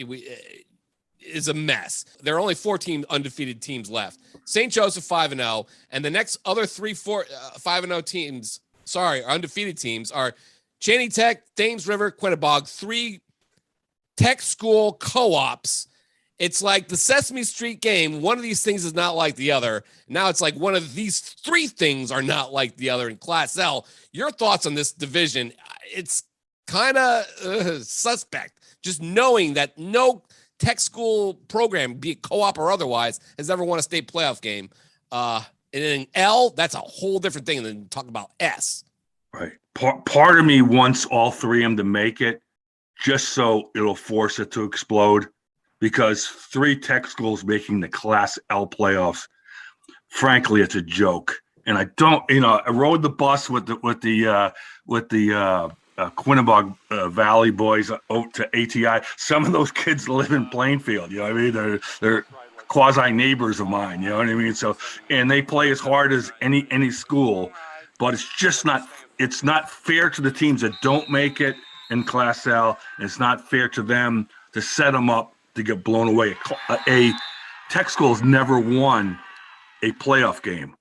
is a mess. There are only 14 undefeated teams left. St. Joseph 5-0, and the next other 5-0 teams, undefeated teams are Cheney Tech, Thames River, Quinnebog, 3 tech school co-ops. It's like the Sesame Street game. One of these things is not like the other. Now it's like one of these 3 things are not like the other in Class L. Your thoughts on this division? It's kind of suspect, just knowing that no tech school program, be it co-op or otherwise, has ever won a state playoff game. And in L, that's a whole different thing than talking about S. Right. Part of me wants all 3 of them to make it just so it'll force it to explode, because 3 tech schools making the Class L playoffs, frankly, it's a joke. And I don't, I rode the bus with the Quinnebog Valley boys over to ATI. Some of those kids live in Plainfield. You know what I mean? They're quasi neighbors of mine. You know what I mean? So, and they play as hard as any school, but it's just not. It's not fair to the teams that don't make it in Class L. It's not fair to them to set them up to get blown away. A tech school has never won a playoff game,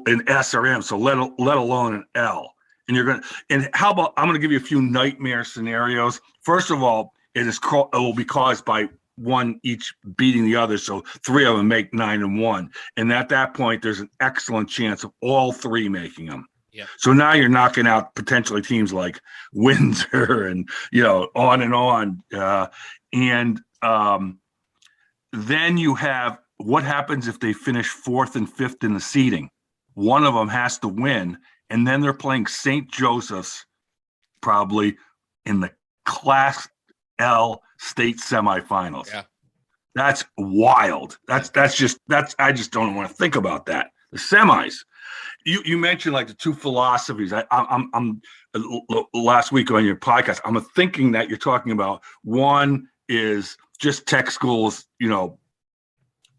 in S or M. So let alone an L. And how about, I'm going to give you a few nightmare scenarios. First of all, it will be caused by one each beating the other. So 3 of them make 9-1. And at that point, there's an excellent chance of all 3 making them. Yep. So now you're knocking out potentially teams like Windsor and, on and on. Then you have, what happens if they finish 4th and 5th in the seeding? One of them has to win. And then they're playing St. Joseph's probably in the Class L state semifinals. Yeah. That's wild. I just don't want to think about that. The semis. You mentioned like the 2 philosophies. I'm last week on your podcast, I'm thinking that you're talking about one is just tech schools,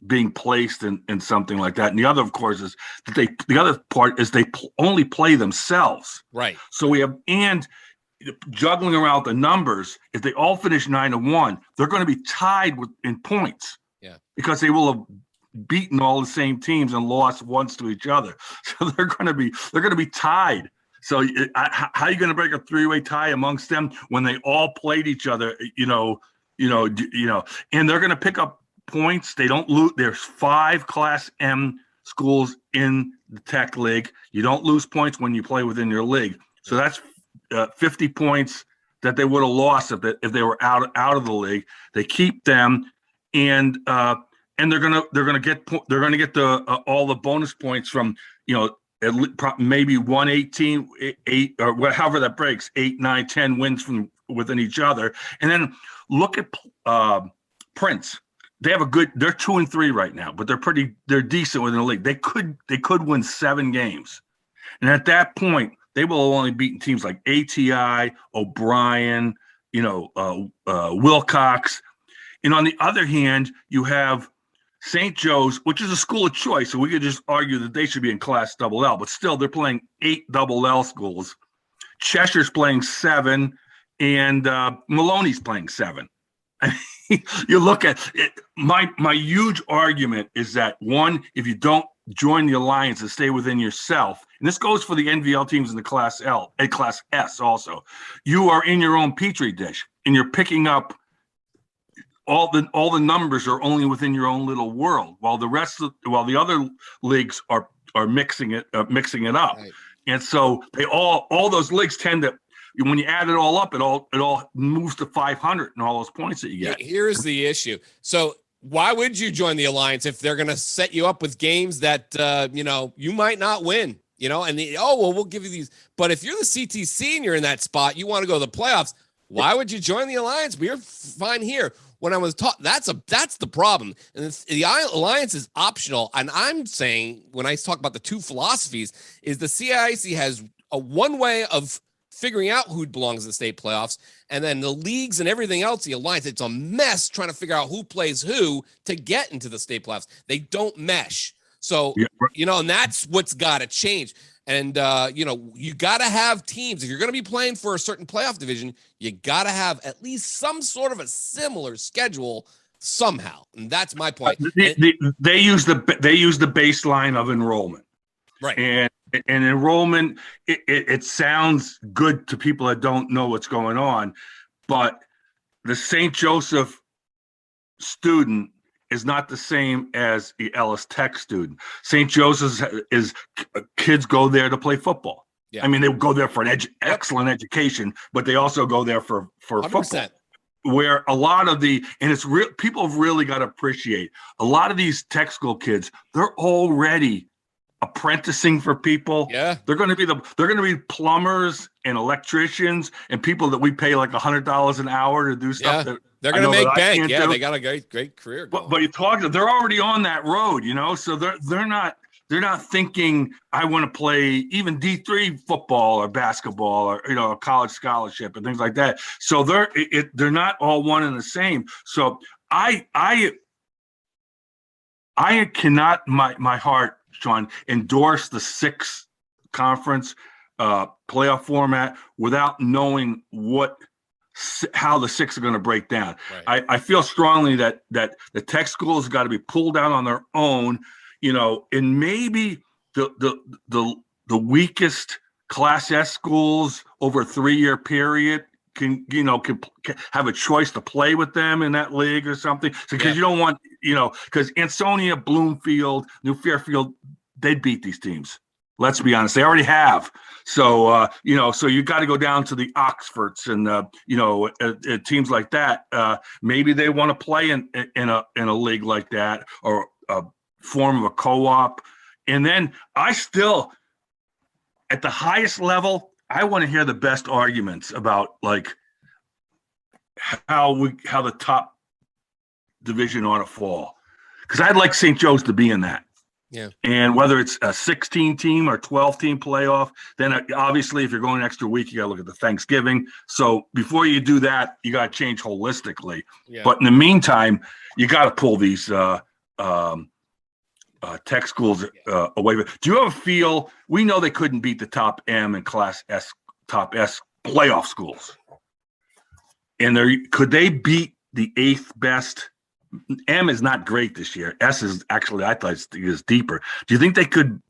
being placed in something like that. And the other, of course, is that the other part is they only play themselves. Right. So and juggling around the numbers, if they all finish 9-1, they're going to be tied in points. Yeah. Because they will have beaten all the same teams and lost once to each other. So they're going to be tied. So how are you going to break a three-way tie amongst them when they all played each other? And they're going to pick up points. They don't lose. There's 5 Class M schools in the Tech League. You don't lose points when you play within your league. So that's 50 points that they would have lost if they were out of the league. They keep them, and they're gonna get the all the bonus points from maybe 118, 8 or however that breaks, 8, 9, 10 wins from within each other. And then look at Prince. They're 2-3 right now, but they're decent within the league. They could win 7 games. And at that point, they will have only beaten teams like ATI, O'Brien, Wilcox. And on the other hand, you have St. Joe's, which is a school of choice, so we could just argue that they should be in Class L, but still they're playing 8 double-L schools. Cheshire's playing 7, and Maloney's playing 7. You look at it, my huge argument is that, one, if you don't join the alliance and stay within yourself, and this goes for the NVL teams in the Class L and Class S also, you are in your own petri dish, and you're picking up all the numbers are only within your own little world, while the other leagues are mixing it up. Right. And so all those leagues tend to, when you add it all up, it all moves to 500 and all those points that you get. Here's the issue. So why would you join the alliance if they're going to set you up with games that you might not win? We'll give you these. But if you're the CTC and you're in that spot, you want to go to the playoffs. Why would you join the alliance? We're fine here. When I was taught, that's the problem. And the alliance is optional. And I'm saying, when I talk about the 2 philosophies, is the CIC has a one way of figuring out who belongs in the state playoffs, and then the leagues and everything else, the alliance, it's a mess trying to figure out who plays who to get into the state playoffs. They don't mesh. So, and that's what's got to change. And, you got to have teams. If you're going to be playing for a certain playoff division, you got to have at least some sort of a similar schedule somehow. And that's my point. They use the baseline of enrollment. Right. And enrollment, it sounds good to people that don't know what's going on, but the St. Joseph student is not the same as the Ellis Tech student. St. Joseph's is kids go there to play football. Yeah. I mean, they go there for an excellent education, but they also go there for 100%. Football. Where a lot of and it's real, people have really got to appreciate a lot of these tech school kids, they're already apprenticing for people. Yeah. They're going to be plumbers and electricians and people that we pay like $100 an hour to do stuff. Yeah. They're going to make bank. Yeah, they got a great career going. But you talk to, they're already on that road, so they're not thinking I want to play even D3 football or basketball or a college scholarship and things like that. So they're not all one and the same. So I cannot my heart, Sean, endorse the 6 conference playoff format without knowing how the 6 are going to break down. Right. I feel strongly that the tech schools got to be pulled down on their own, and maybe the weakest Class S schools over a 3-year period can have a choice to play with them in that league or something. Because you don't want, because Ansonia, Bloomfield, New Fairfield, they'd beat these teams. Let's be honest, they already have. So so you got to go down to the Oxfords and teams like that. Maybe they want to play in a league like that or a form of a co-op. And then I still, at the highest level, I want to hear the best arguments about like how the top division ought to fall, because I'd like St. Joe's to be in that. Yeah. And whether it's a 16 team or 12 team playoff, then obviously if you're going an extra week, you got to look at the Thanksgiving. So before you do that, you got to change holistically. Yeah. But in the meantime, you got to pull these tech schools away. Do you ever feel, we know they couldn't beat the top M and Class S, top S playoff schools. And could they beat the 8th best? M is not great this year. S is actually, I thought is deeper. Do you think they could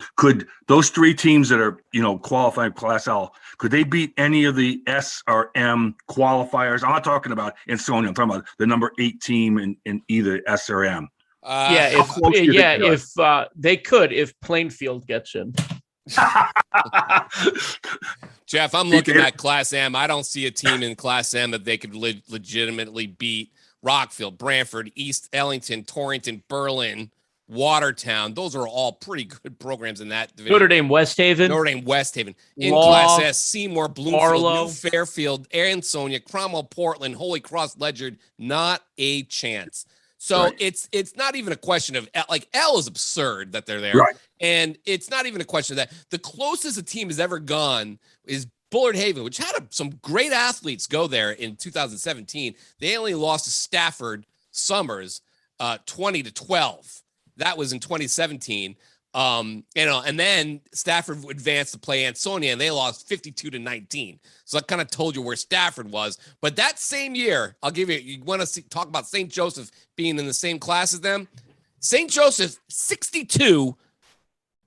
those 3 teams that are, qualifying Class L, could they beat any of the S or M qualifiers? I'm not talking about Ansonia. I'm talking about the number 8 team in either S or M. If they could, if Plainfield gets in. Jeff, I'm looking at Class M. I don't see a team in Class M that they could legitimately beat. Rockfield, Branford, East Ellington, Torrington, Berlin, Watertown. Those are all pretty good programs in that division. Notre Dame-West Haven. In Class S, Seymour, Bloomfield, New Fairfield, Ansonia, Cromwell, Portland, Holy Cross, Ledyard. Not a chance. So right. It's not even a question of, like, L is absurd that they're there. Right. And it's not even a question of that. The closest a team has ever gone is Bullard Haven, which had some great athletes go there in 2017. They only lost to Stafford Summers 20-12. That was in 2017. And then Stafford advanced to play Ansonia, and they lost 52-19. So that kind of told you where Stafford was. But that same year, I'll give you want to talk about St. Joseph being in the same class as them. St. Joseph 62,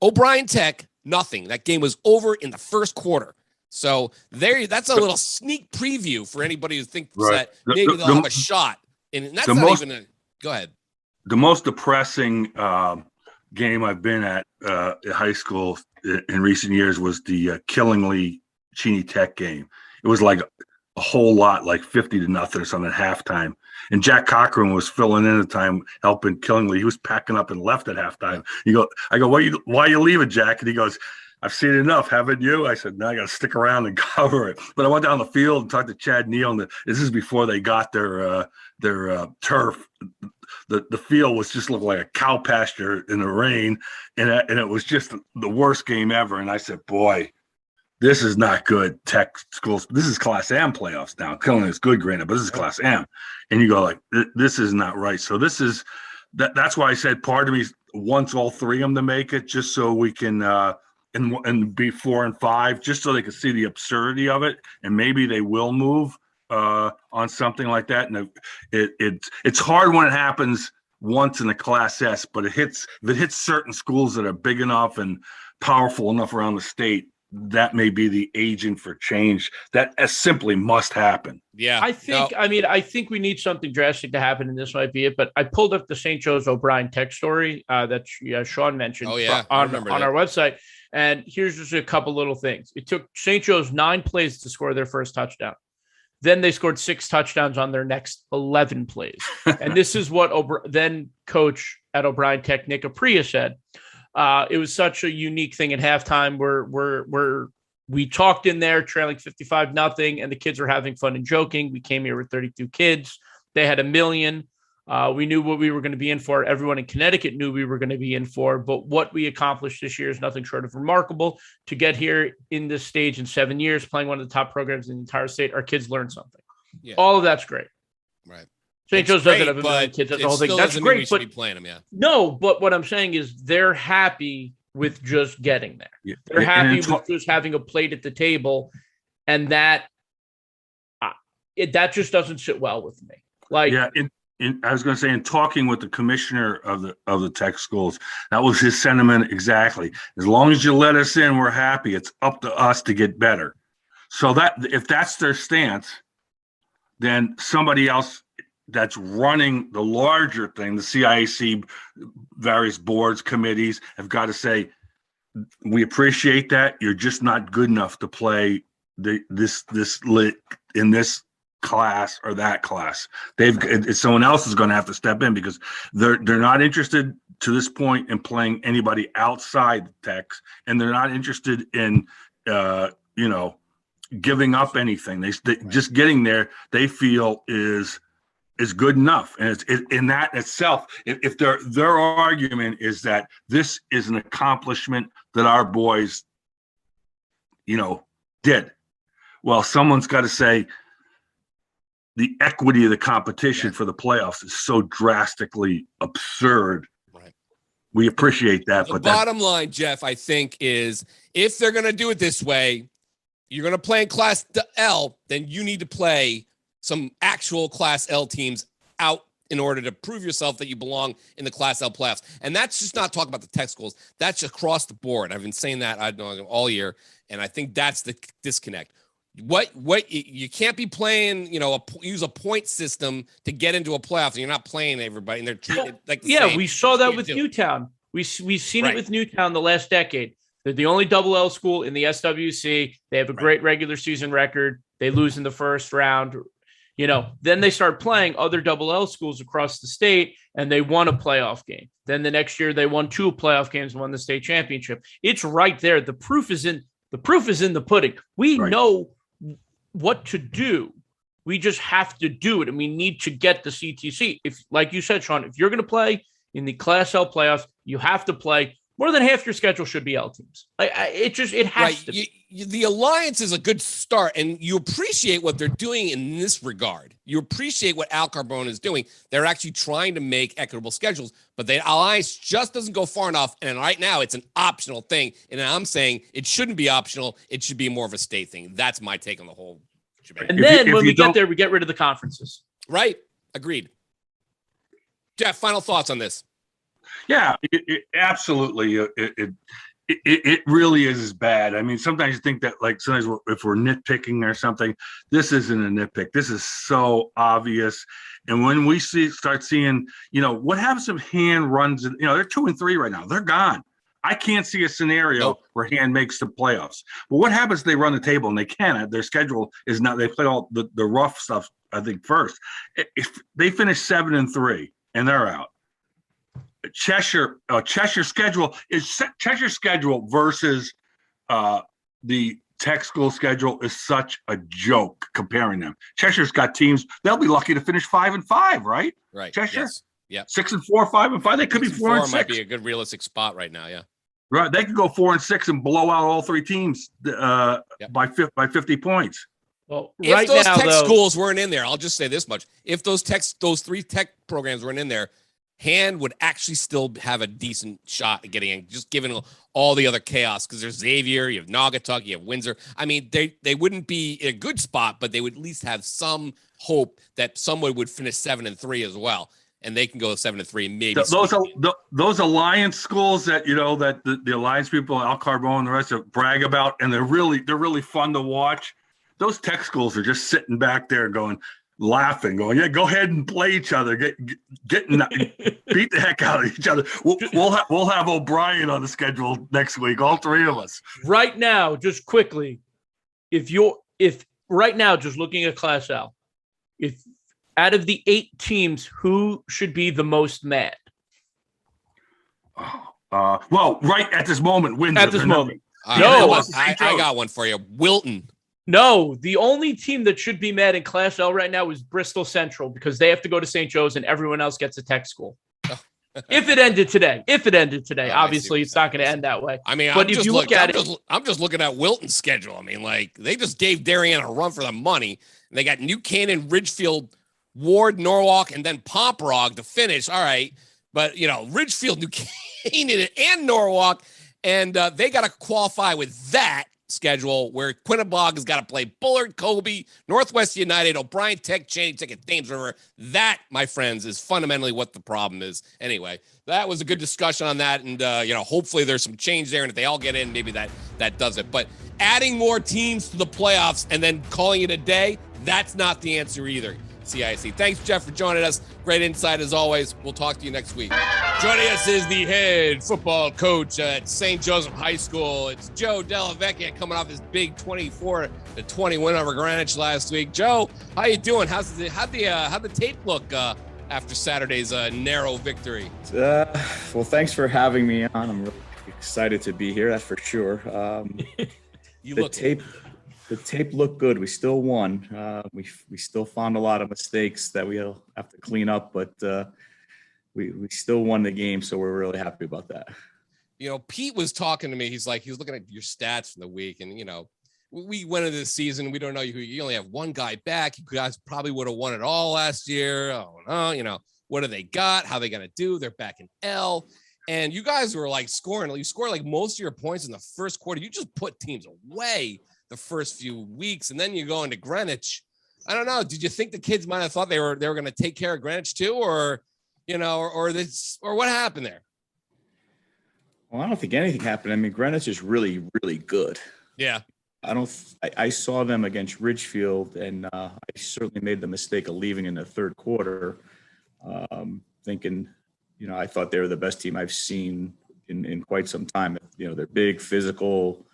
O'Brien Tech nothing. That game was over in the first quarter. So that's a little sneak preview for anybody who thinks that maybe they'll have a shot. And that's not even go ahead. The most depressing game I've been at high school in recent years was the Killingly Cheney Tech game. It was like a whole lot, like 50-0 or something at halftime. And Jack Cochran was filling in at the time, helping Killingly. He was packing up and left at halftime. I go, why are you leaving, Jack? And he goes, I've seen enough, haven't you? I said, no, I got to stick around and cover it. But I went down the field and talked to Chad Neal, and this is before they got their turf. The field was just looked like a cow pasture in the rain, and it was just the worst game ever. And I said, boy, this is not good. Tech schools, this is Class M playoffs now. Killing is good, granted, but this is Class M. And you go like, this is not right. So this is that's why I said part of me wants all 3 of them to make it, just so we can and be 4 and 5, just so they can see the absurdity of it, and maybe they will move on something like that. And it's hard when it happens once in the Class S, but if it hits certain schools that are big enough and powerful enough around the state, that may be the agent for change. That simply must happen. Yeah, I think we need something drastic to happen, and this might be it. But I pulled up the St. Joe's O'Brien Tech story that Sean mentioned on our website. And here's just a couple little things. It took St. Joe's 9 plays to score their first touchdown. Then they scored 6 touchdowns on their next 11 plays. And this is what then coach at O'Brien Tech, Nick Apria, said. It was such a unique thing at halftime where we talked in there trailing 55-0, and the kids were having fun and joking. We came here with 32 kids. They had 1 million. We knew what we were going to be in for. Everyone in Connecticut knew we were going to be in for. But what we accomplished this year is nothing short of remarkable. To get here in this stage in 7 years, playing one of the top programs in the entire state, our kids learned something. Yeah. All of that's great. Right. St. Joe's doesn't have a million kids. That's the whole thing. That's great. But be playing them, yeah. No, but what I'm saying is they're happy with just getting there. Yeah. They're happy with just having a plate at the table, and that just doesn't sit well with me. Like, yeah. I was going to say, in talking with the commissioner of the tech schools, that was his sentiment exactly. As long as you let us in, we're happy. It's up to us to get better. So that if that's their stance, then somebody else that's running the larger thing, the CIAC, various boards, committees, have got to say, we appreciate that. You're just not good enough to play this lit in this class or that class. Someone else is going to have to step in, because they're not interested to this point in playing anybody outside the techs, and they're not interested in giving up anything. They just getting there, they feel is is good enough. And it's in that itself, if their argument is that this is an accomplishment that our boys, did, well, someone's got to say the equity of the competition for the playoffs is so drastically absurd. Right. We appreciate that. The bottom line, Jeff, I think, is if they're going to do it this way, you're going to play in Class L, then you need to play some actual Class L teams out in order to prove yourself that you belong in the Class L playoffs. And that's just not talking about the tech schools. That's across the board. I've been saying that all year, and I think that's the disconnect. What you can't be playing, use a point system to get into a playoff, and you're not playing everybody, and they're treated like the same. We saw that with Newtown. We've seen it with Newtown the last decade. They're the only double L school in the SWC. They have a great regular season record. They lose in the first round. Then they start playing other double L schools across the state, and they won a playoff game. Then the next year they won 2 playoff games and won the state championship. It's right there. The proof is in the pudding. We know what to do. We just have to do it, and we need to get the CTC. If, like you said, Sean, if you're going to play in the Class L playoffs, you have to play. More than half your schedule should be L teams. It has to be. The Alliance is a good start, and you appreciate what they're doing in this regard. You appreciate what Al Carbone is doing. They're actually trying to make equitable schedules, but the Alliance just doesn't go far enough, and right now it's an optional thing, and I'm saying it shouldn't be optional. It should be more of a state thing. That's my take on the whole shebang. And then when we get there, we get rid of the conferences. Right. Agreed. Jeff, final thoughts on this? Yeah, absolutely. It really is bad. I mean, sometimes you think that, like, sometimes if we're nitpicking or something, this isn't a nitpick. This is so obvious. And when we start seeing, what happens if Hand runs? They're 2-3 right now. They're gone. I can't see a scenario where Hand makes the playoffs. But what happens if they run the table and they can't? Their schedule is not. They play all the rough stuff, I think, first. If they finish 7-3 and they're out. Cheshire schedule versus the tech school schedule is such a joke comparing them. Cheshire's got teams, they'll be lucky to finish 5-5, right? Right. Cheshire? Yes. Yeah. 6-4, 5-5. They could be 4-6. Might be a good realistic spot right now, yeah. Right. They could go 4-6 and blow out all 3 teams by 50 points. Well, if those tech schools weren't in there, I'll just say this much. If those 3 tech programs weren't in there, Hand would actually still have a decent shot at getting in, just given all the other chaos, because there's Xavier, you have Naugatuck, you have Windsor. I mean, they wouldn't be in a good spot, but they would at least have some hope that someone would finish 7-3 as well, and they can go 7-3. Maybe those Alliance schools that that the Alliance people, Al Carbone and the rest of brag about, and they're really fun to watch. Those tech schools are just sitting back there laughing, going, yeah, go ahead and play each other, get beat the heck out of each other. We'll have O'Brien on the schedule next week, all 3 of us. Right now, just quickly, if right now, just looking at Class L, if out of the 8 teams, who should be the most mad? Well, right at this moment, Windsor. At this moment, I got one for you, Wilton. No, the only team that should be mad in Class L right now is Bristol Central, because they have to go to St. Joe's and everyone else gets a tech school. If it ended today, obviously it's not going to end that way. I mean, but if you look at it, I'm just looking at Wilton's schedule. I mean, like, they just gave Darien a run for the money. They got New Canaan, Ridgefield, Ward, Norwalk, and then Pomprog to finish. All right, but Ridgefield, New Canaan, and Norwalk, and they got to qualify with that schedule, where Quinnebog has got to play Bullard, Colby, Northwest United, O'Brien Tech, Cheney Tech, and Thames River. That, my friends, is fundamentally what the problem is. Anyway, that was a good discussion on that, and hopefully there's some change there, and if they all get in, maybe that does it. But adding more teams to the playoffs and then calling it a day, that's not the answer either. CIC. Thanks, Jeff, for joining us. Great insight as always. We'll talk to you next week. Joining us is the head football coach at St. Joseph High School. It's Joe Della Vecchia, coming off his big 24-20 win over Greenwich last week. Joe, how you doing? How'd the tape look after Saturday's narrow victory? Well, thanks for having me on. I'm really excited to be here. That's for sure. You look tape. the tape looked good. We still won. We still found a lot of mistakes that we'll have to clean up, but we still won the game, so we're really happy about that. Pete was talking to me. He was looking at your stats from the week, and we went into the season. We don't know you only have one guy back. You guys probably would have won it all last year. Oh no, what do they got? How they gonna do? They're back in L. And you guys were like scoring. You scored like most of your points in the first quarter. You just put teams away the first few weeks, and then you go into Greenwich. I don't know. Did you think the kids might have thought they were going to take care of Greenwich too, or what happened there? Well, I don't think anything happened. I mean, Greenwich is really, really good. Yeah. I saw them against Ridgefield, and I certainly made the mistake of leaving in the third quarter, thinking, I thought they were the best team I've seen in quite some time. They're big, physical,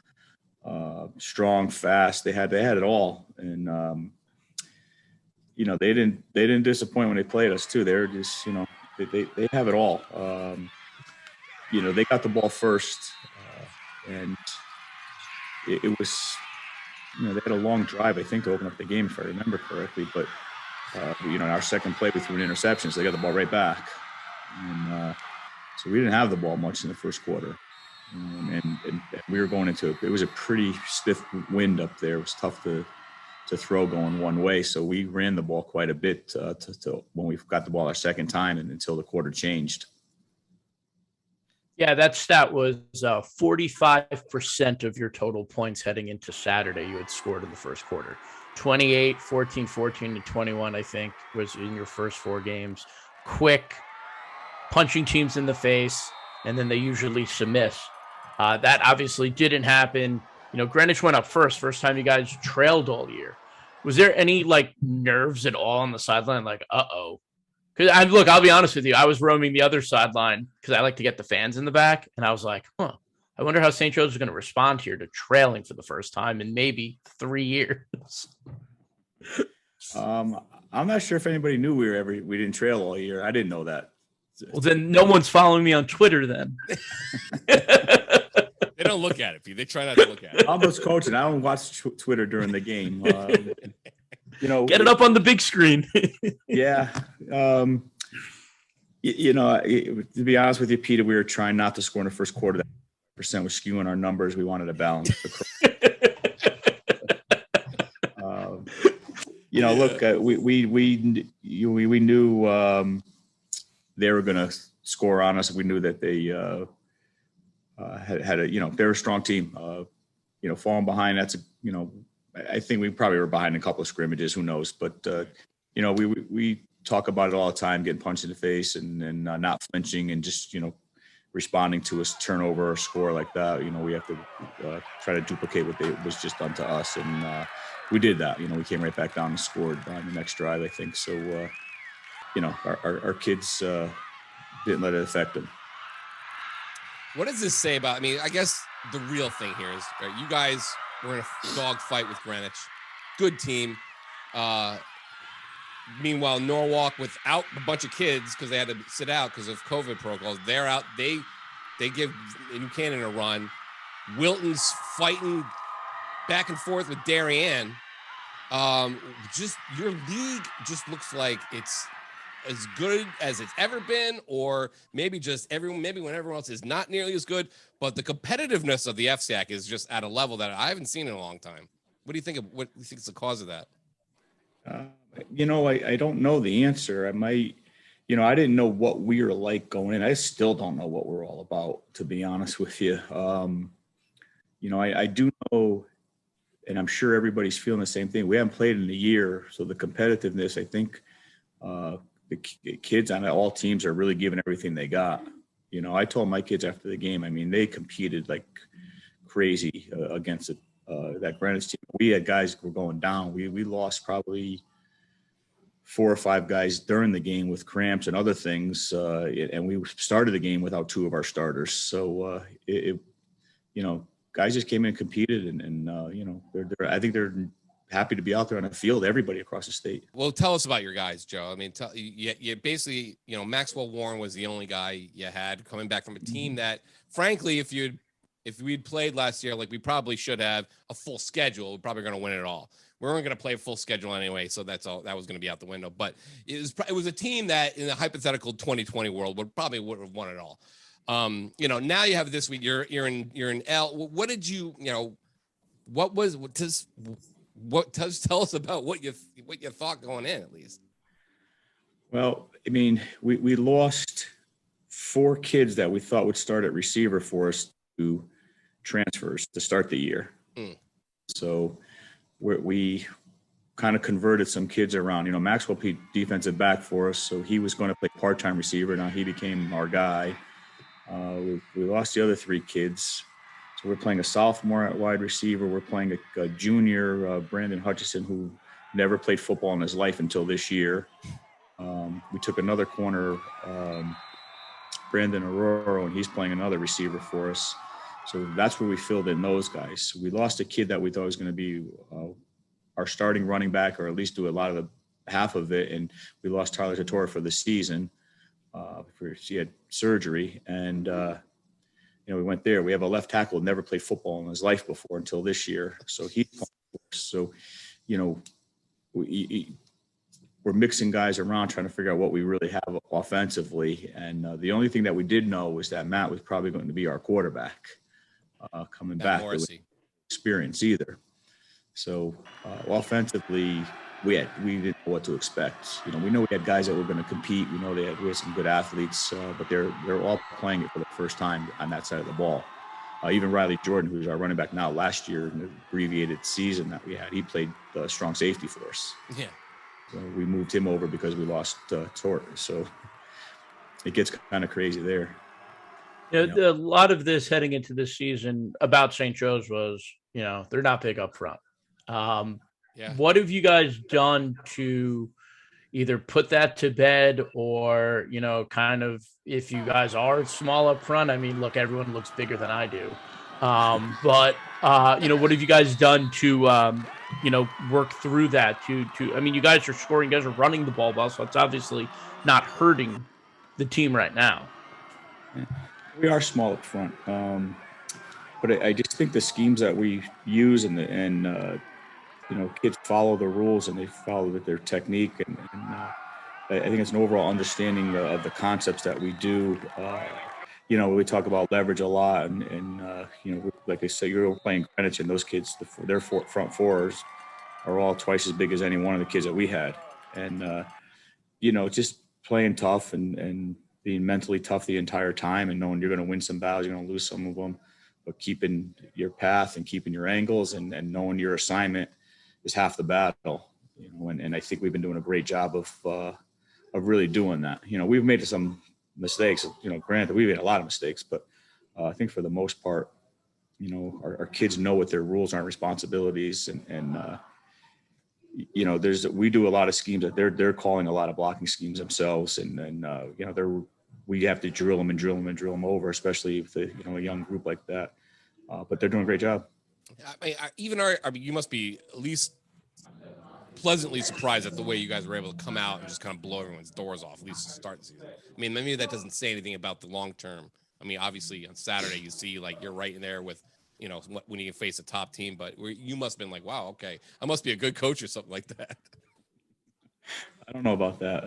strong, fast. They had it all, and they didn't disappoint when they played us too. They're just they have it all. They got the ball first, and it was they had a long drive, I think, to open up the game if I remember correctly. But in our second play we threw an interception, so they got the ball right back. And so we didn't have the ball much in the first quarter, and we were going into it was a pretty stiff wind up there. It was tough to throw going one way, so we ran the ball quite a bit to when we got the ball our second time and until the quarter changed. Yeah, that stat was 45% of your total points heading into Saturday you had scored in the first quarter. 28, 14, 14 to 21, I think, was in your first four games. Quick, punching teams in the face, and then they usually submit. That obviously didn't happen. Greenwich went up first time you guys trailed all year. Was there any nerves at all on the sideline? Uh-oh. Because I'll be honest with you. I was roaming the other sideline because I like to get the fans in the back. And I was like, I wonder how St. Joe's is going to respond here to trailing for the first time in maybe 3 years. I'm not sure if anybody knew we didn't trail all year. I didn't know that. Well, then no one's following me on Twitter then. They don't look at it, Pete. They try not to look at it. I'm just coaching. I don't watch Twitter during the game. Get it up on the big screen. Yeah. To be honest with you, Peter, we were trying not to score in the first quarter. That percent was skewing our numbers. We wanted to balance. Look, we knew they were going to score on us. We knew that they they're a strong team. Falling behind, that's I think we probably were behind a couple of scrimmages. Who knows? But we talk about it all the time, getting punched in the face and not flinching and just responding to a turnover or score like that. We have to try to duplicate what was just done to us, and we did that. We came right back down and scored on the next drive, I think. So our kids didn't let it affect them. What does this say about? I guess the real thing here is you guys were in a dog fight with Greenwich, good team. Meanwhile, Norwalk, without a bunch of kids because they had to sit out because of COVID protocols, they're out. They give Canaan a run. Wilton's fighting back and forth with Darien. Just your league just looks like it's as good as it's ever been, or maybe when everyone else is not nearly as good, but the competitiveness of the FSAC is just at a level that I haven't seen in a long time. What do you think is the cause of that? I don't know the answer. I might, I didn't know what we were like going in. I still don't know what we're all about, to be honest with you. I do know, and I'm sure everybody's feeling the same thing. We haven't played in a year, so the competitiveness, I think, the kids on all teams are really giving everything they got. I told my kids after the game, they competed like crazy against that Greenwich team. We had guys who were going down. We lost probably 4 or 5 guys during the game with cramps and other things. And we started the game without 2 of our starters. So, guys just came in and competed and I think they're happy to be out there on the field, everybody across the state. Well, tell us about your guys, Joe. You basically, Maxwell Warren was the only guy you had coming back from a team that, frankly, if you'd if we'd played last year, like we probably should have a full schedule, we're probably going to win it all. We weren't going to play a full schedule anyway, so that's all. That was going to be out the window. But it was a team that, in a hypothetical 2020 world, would have won it all. Now you have this week. You're in L. What did you tell us about what you thought going in, at least? Well, I mean, we lost 4 kids that we thought would start at receiver for us to transfers to start the year. So we kind of converted some kids around. Maxwell played defensive back for us, so he was going to play part-time receiver. Now he became our guy. We lost the other 3 kids. So we're playing a sophomore at wide receiver. We're playing a junior, Brandon Hutchison, who never played football in his life until this year. We took another corner, Brandon Aurora, and he's playing another receiver for us. So that's where we filled in those guys. So we lost a kid that we thought was going to be our starting running back, or at least do a lot of the half of it. And we lost Tyler Tatora for the season. She had surgery, and we went there. We have a left tackle who never played football in his life before until this year. So we're mixing guys around, trying to figure out what we really have offensively. And the only thing that we did know was that Matt was probably going to be our quarterback coming back. Experience either. So offensively, we didn't know what to expect. We know we had guys that were going to compete. We know we had some good athletes, but they're all playing it for the first time on that side of the ball. Even Riley Jordan, who's our running back now, last year in the abbreviated season that we had, he played strong safety for us. Yeah. So we moved him over because we lost Tort. So it gets kind of crazy there. A lot of this heading into this season about St. Joe's was, they're not big up front. What have you guys done to either put that to bed or, kind of, if you guys are small up front? I mean, look, everyone looks bigger than I do. But what have you guys done to, work through that I mean, you guys are scoring, you guys are running the ball well, so it's obviously not hurting the team right now. We are small up front. But I just think the schemes that we use and kids follow the rules and they follow their technique. And I think it's an overall understanding of the concepts that we do. We talk about leverage a lot and like I said, you're playing Greenwich, and those kids, their front fours are all twice as big as any one of the kids that we had. And, just playing tough and being mentally tough the entire time and knowing you're going to win some battles, you're going to lose some of them, but keeping your path and keeping your angles and knowing your assignment is half the battle, and I think we've been doing a great job of really doing that. We've made some mistakes, granted we've made a lot of mistakes, but I think for the most part, our kids know what their rules are and responsibilities. And we do a lot of schemes that they're calling a lot of blocking schemes themselves. We have to drill them over, especially if a young group like that. But they're doing a great job. You must be at least pleasantly surprised at the way you guys were able to come out and just kind of blow everyone's doors off, at least to start the season. I mean, maybe that doesn't say anything about the long term. I mean, obviously on Saturday you see like you're right in there with, when you face a top team, but you must have been like, wow, okay, I must be a good coach or something like that. I don't know about that.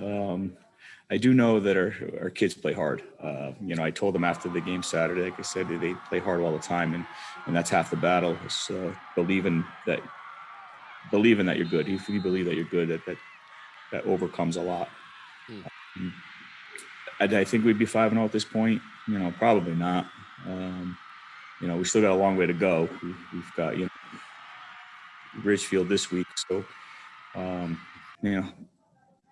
I do know that our kids play hard. I told them after the game Saturday, like I said, they play hard all the time, and that's half the battle. Is believing that you're good. If you believe that you're good, that overcomes a lot. I think we'd be 5-0 at this point. Probably not. We still got a long way to go. We've got Ridgefield this week, so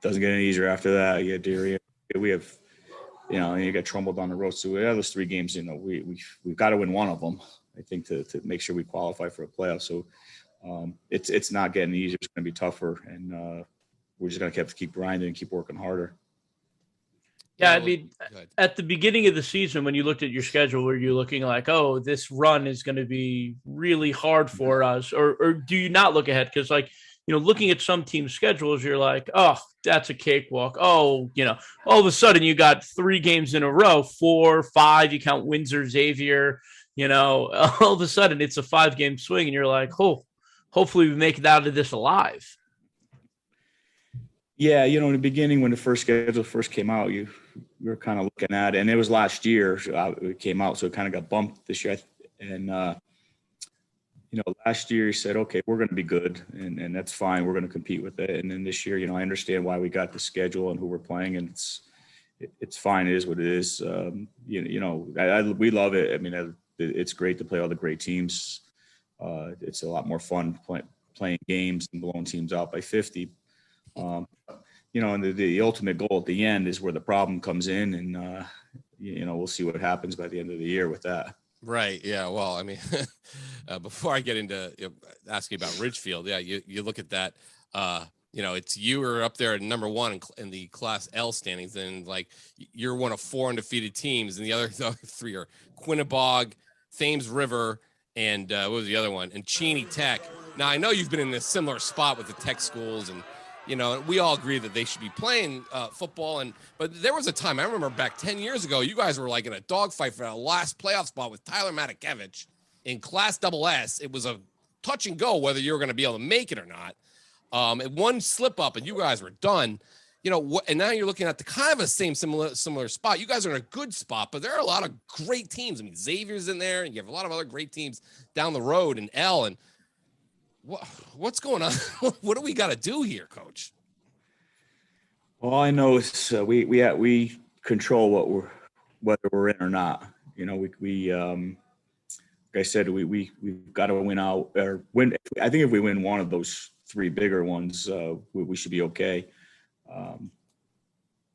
doesn't get any easier after that. Yeah, Darien. We have, you got Trumbull down the road. So we have those 3 games. We've got to win one of them, I think, to make sure we qualify for a playoff. So it's not getting easier. It's going to be tougher, and we're just going to have to keep grinding and keep working harder. Yeah, I mean, at the beginning of the season, when you looked at your schedule, were you looking like, oh, this run is going to be really hard for us? Or do you not look ahead? Because, looking at some team schedules, you're like, oh, that's a cakewalk. Oh, all of a sudden you got 3 games in a row, 4, 5, you count Windsor, Xavier, all of a sudden it's a 5-game swing and you're like, oh, hopefully we make it out of this alive. Yeah, in the beginning when the first schedule first came out, you were kind of looking at it, and it was last year it came out, so it kind of got bumped this year. And last year you said, okay, we're going to be good, and that's fine. We're going to compete with it. And then this year, I understand why we got the schedule and who we're playing, and it's fine. It is what it is. We love it. I mean, it's great to play all the great teams. It's a lot more fun playing games and blowing teams out by 50. And the ultimate goal at the end is where the problem comes in, and we'll see what happens by the end of the year with that. Right. Yeah. Well, I mean, before I get into asking about Ridgefield, yeah, you look at that. It's you are up there at number 1 in the Class L standings, and like you're one of 4 undefeated teams, and the other 3 are Quinnebog, Thames River, and what was the other one? And Cheney Tech. Now I know you've been in a similar spot with the tech schools, and we all agree that they should be playing football. But there was a time, I remember back 10 years ago, you guys were like in a dogfight for that last playoff spot with Tyler Matakevich in Class SS. It was a touch and go whether you were going to be able to make it or not. And one slip up and you guys were done. And now you're looking at the kind of a similar spot. You guys are in a good spot, but there are a lot of great teams. I mean, Xavier's in there, and you have a lot of other great teams down the road in L. And what's going on? What do we got to do here, Coach? All I know is we control whether we're in or not. We like I said, we've got to win out or win. I think if we win one of those 3 bigger ones, we should be okay.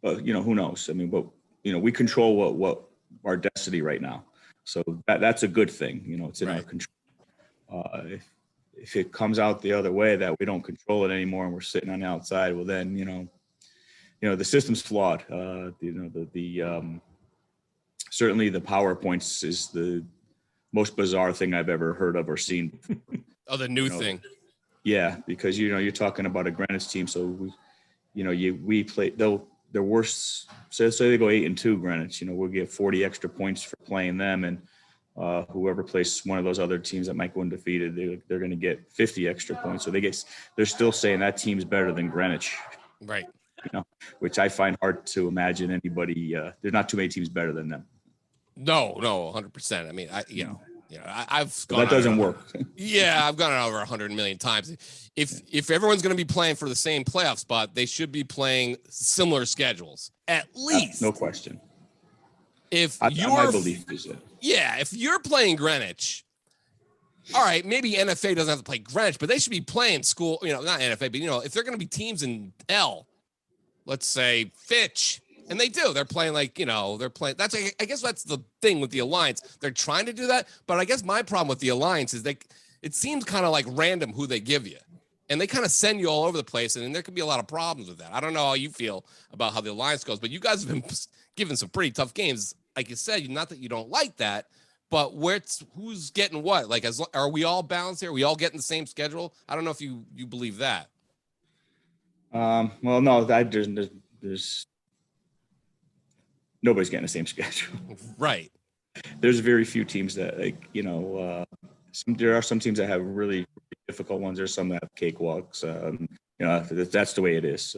But who knows? I mean, but we control what our destiny right now, so that's a good thing. It's in our control. If it comes out the other way that we don't control it anymore and we're sitting on the outside, well then the system's flawed. Certainly the PowerPoints is the most bizarre thing I've ever heard of or seen. Oh, the new thing. Yeah, because you're talking about a Greenwich team, so we play their worst. Say they go 8-2 Greenwich, we'll get 40 extra points for playing them, and whoever plays one of those other teams that might go undefeated, they're going to get 50 extra points. So they're still saying that team's better than Greenwich, right? Which I find hard to imagine anybody. There's not too many teams better than them. No, 100%. I mean, I've gone that doesn't work. Yeah, I've gone over 100 million times. If everyone's going to be playing for the same playoff spot, they should be playing similar schedules at least. No question. If my belief is that. Yeah, if you're playing Greenwich, all right, maybe NFA doesn't have to play Greenwich, but they should be playing school, not NFA, but if they're going to be teams in L, let's say Fitch, and they do, they're playing they're playing. I guess that's the thing with the Alliance. They're trying to do that, but I guess my problem with the Alliance is it seems kind of like random who they give you, and they kind of send you all over the place, and there could be a lot of problems with that. I don't know how you feel about how the Alliance goes, but you guys have been given some pretty tough games. Like you said, not that you don't like that, but who's getting what? Like, are we all balanced here? Are we all getting the same schedule? I don't know if you believe that. Well, no, there's nobody's getting the same schedule. Right. There's very few teams that there are some teams that have really difficult ones. There's some that have cakewalks. That's the way it is.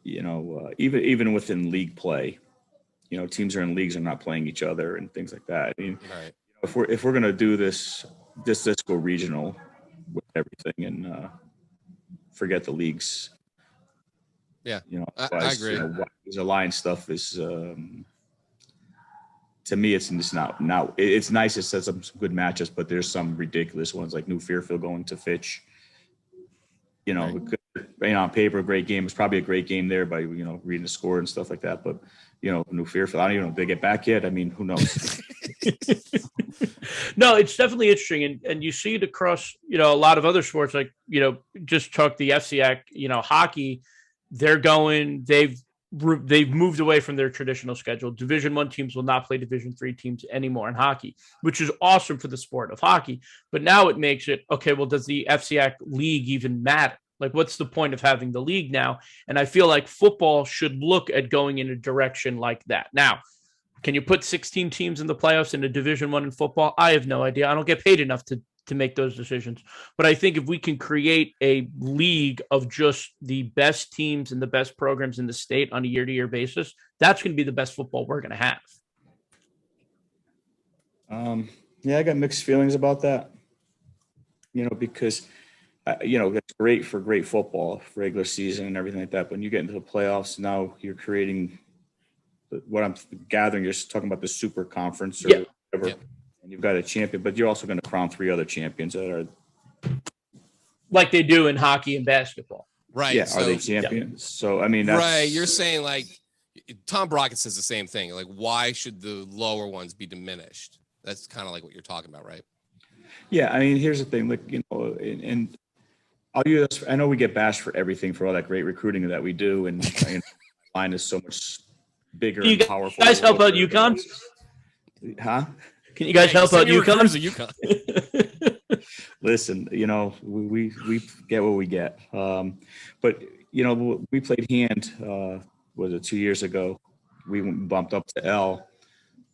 Even within league play, teams are in leagues are not playing each other and things like that. I mean, right. If we're going to do this, let's go regional with everything and forget the leagues. Yeah, I agree. This Alliance stuff is, to me, it's just not. Now it's nice. It sets up some good matches, but there's some ridiculous ones like New Fairfield going to Fitch. Right. On paper, a great game. It's probably a great game there by reading the score and stuff like that. But New Fairfield, I don't even know if they get back yet. I mean, who knows? No, it's definitely interesting, and you see it across a lot of other sports. Like just talk the FCAC, hockey. They've moved away from their traditional schedule. Division I teams will not play Division III teams anymore in hockey, which is awesome for the sport of hockey. But now it makes it okay. Well, does the FCAC league even matter? Like, what's the point of having the league now? And I feel like football should look at going in a direction like that. Now, Can you put 16 teams in the playoffs in a Division I in football? I have no idea. I don't get paid enough to make those decisions. But I think if we can create a league of just the best teams and the best programs in the state on a year-to-year basis, that's going to be the best football we're going to have. Yeah, I got mixed feelings about that, because, it's great for great football, regular season and everything like that. But when you get into the playoffs, now you're creating what I'm gathering, you're talking about the super conference or whatever. Yep. And you've got a champion, but you're also going to crown 3 other champions that are like they do in hockey and basketball. Right. Yeah. So, are they champions? So, I mean, that's right. You're saying like Tom Brockett says the same thing. Like, why should the lower ones be diminished? That's kind of like what you're talking about, right? Yeah. I mean, here's the thing, like, and I'll use this. I know we get bashed for everything, for all that great recruiting that we do. And mine is so much bigger and powerful. You guys help out UConn? Huh? Can you guys help out UConn? Listen, we get what we get. But we played hand. Was it 2 years ago? We bumped up to L,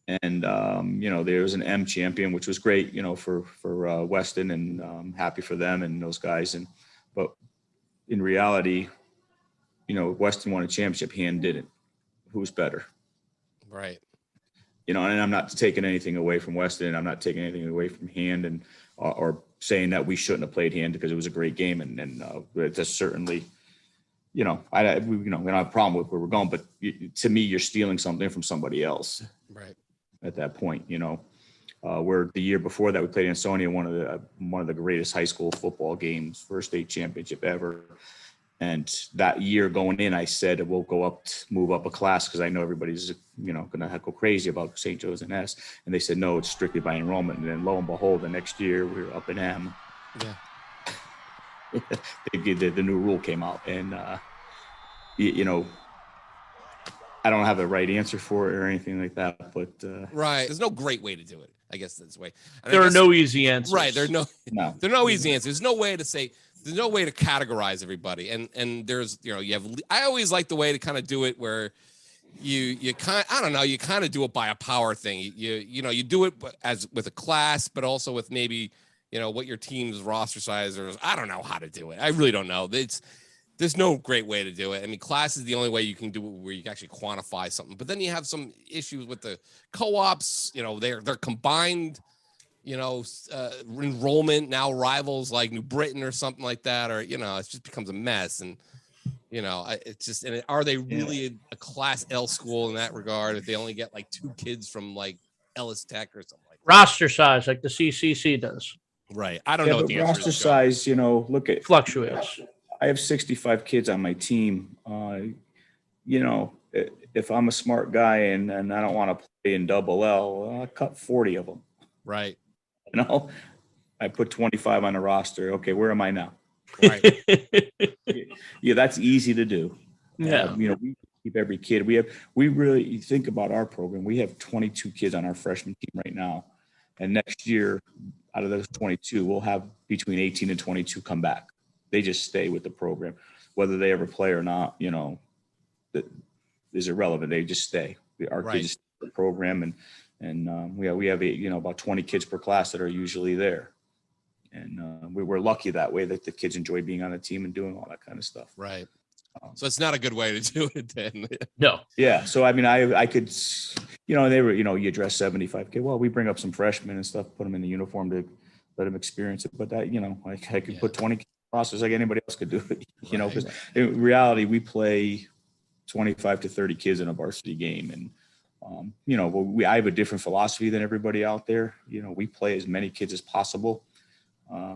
and there was an M champion, which was great. For Weston, and happy for them and those guys. But in reality, Weston won a championship. Hand didn't. Who's better? Right. And I'm not taking anything away from Weston. I'm not taking anything away from Hand, and or saying that we shouldn't have played Hand, because it was a great game, and that's certainly, we don't have a problem with where we're going. But to me, you're stealing something from somebody else. Right. At that point, where the year before that we played Ansonia, one of the greatest high school football games, first state championship ever. And that year going in, I said, we'll move up a class, because I know everybody's, going to go crazy about St. Joe's and S. And they said, no, it's strictly by enrollment. And then lo and behold, the next year we were up in M. Yeah. the new rule came out. And, I don't have the right answer for it or anything like that. But right. There's no great way to do it. I guess that's the way. And there are no easy answers. Right. There are no easy answers. There's no way to say. There's no way to categorize everybody, and there's you have. I always like the way to kind of do it where you kind of do it by a power thing. You do it as with a class, but also with maybe what your team's roster size is. I don't know how to do it. I really don't know. There's no great way to do it. I mean, class is the only way you can do it where you can actually quantify something. But then you have some issues with the co-ops. They're combined. Enrollment now rivals like New Britain or something like that, or it just becomes a mess. And it's just, and are they really a class L school in that regard if they only get like 2 kids from like Ellis Tech or something like that? Roster size, like the CCC does. Right. I don't know what the roster size. Look at fluctuates. I have 65 kids on my team. If I'm a smart guy and I don't want to play in double L, I'll cut 40 of them. Right. I put 25 on the roster. Okay, where am I now? Right. Yeah, that's easy to do. Yeah. We keep every kid. We really think about our program. We have 22 kids on our freshman team right now. And next year, out of those 22, we'll have between 18 and 22 come back. They just stay with the program. Whether they ever play or not, that is irrelevant. They just stay. Our kids stay with the program, and we have about 20 kids per class that are usually there, and we're lucky that way that the kids enjoy being on the team and doing all that kind of stuff. Right. So it's not a good way to do it then. No. Yeah. So I mean, I could, they were, you address 75 kids. Well, we bring up some freshmen and stuff, put them in the uniform to let them experience it. But that, I could put 20 kids process like anybody else could do it. Because in reality, we play 25 to 30 kids in a varsity game, and I have a different philosophy than everybody out there. We play as many kids as possible.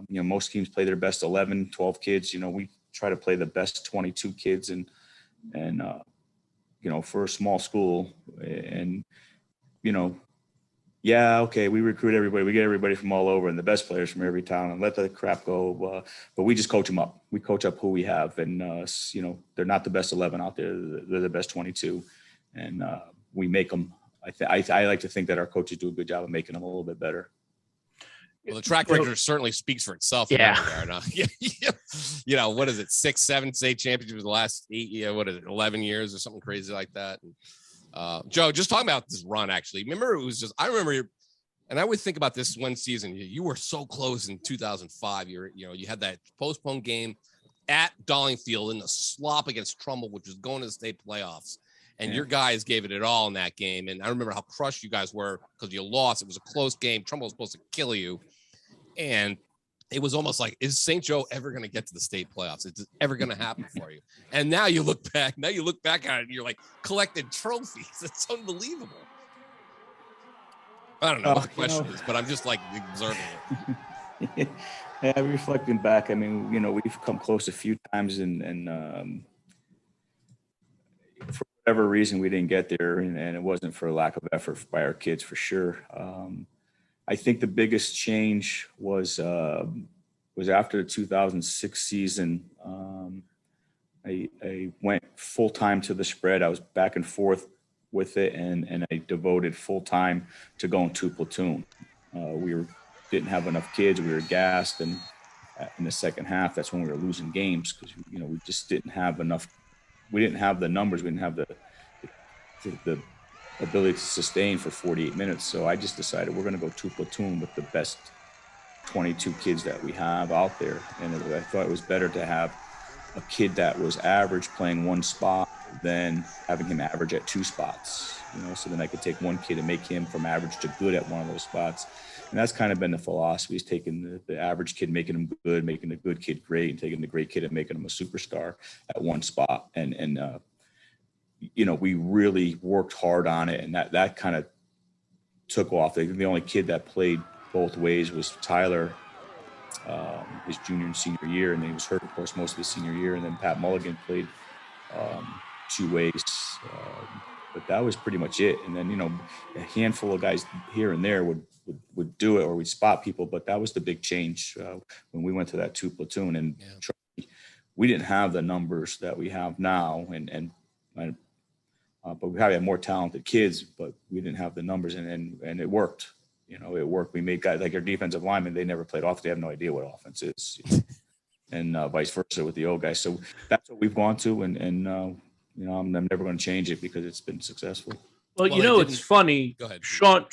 Most teams play their best 11, 12 kids. We try to play the best 22 kids, and for a small school, and we recruit everybody. We get everybody from all over and the best players from every town, and let the crap go. But we just coach them up. We coach up who we have, and they're not the best 11 out there. They're the best 22, and we make them. I like to think that our coaches do a good job of making them a little bit better. Well, the track record certainly speaks for itself. Yeah. What is it? 6, 7 state championships in the last 8 years? What is it? 11 years or something crazy like that. And, Joe, just talking about this run, actually. Remember, it was just, I remember, and I would think about this one season. You were so close in 2005. You had that postponed game at Dollingfield in the slop against Trumbull, which was going to the state playoffs. And your guys gave it all in that game. And I remember how crushed you guys were because you lost. It was a close game. Trumbull was supposed to kill you. And it was almost like, is St. Joe ever going to get to the state playoffs? Is it ever going to happen for you? And now you look back at it and you're like collecting trophies. It's unbelievable. I don't know what the question is, but I'm just like observing it. Yeah, reflecting back, I mean, we've come close a few times and for whatever reason we didn't get there, and it wasn't for a lack of effort by our kids for sure. I think the biggest change was after the 2006 season. I went full time to the spread. I was back and forth with it, and I devoted full time to going 2 platoon. We didn't have enough kids. We were gassed, and in the second half, that's when we were losing games because we just didn't have enough. We didn't have the numbers. We didn't have the ability to sustain for 48 minutes. So I just decided we're going to go 2 platoon with the best 22 kids that we have out there. And I thought it was better to have a kid that was average playing 1 spot than having him average at 2 spots. So then I could take one kid and make him from average to good at one of those spots. And that's kind of been the philosophy, is taking the average kid, making him good, making the good kid great, and taking the great kid and making him a superstar at 1 spot. And we really worked hard on it, and that kind of took off. The only kid that played both ways was Tyler, his junior and senior year, and then he was hurt, of course, most of his senior year. And then Pat Mulligan played 2 ways, but that was pretty much it. And then a handful of guys here and there would do it, or we'd spot people. But that was the big change when we went to that 2 platoon. And we didn't have the numbers that we have now, but we probably had more talented kids, but we didn't have the numbers, and it worked. It worked. We made guys like our defensive linemen, they never played offense. They have no idea what offense is, and vice versa with the old guys. So that's what we've gone to, and I'm never going to change it because it's been successful. Well, it's funny. Go ahead. Sean,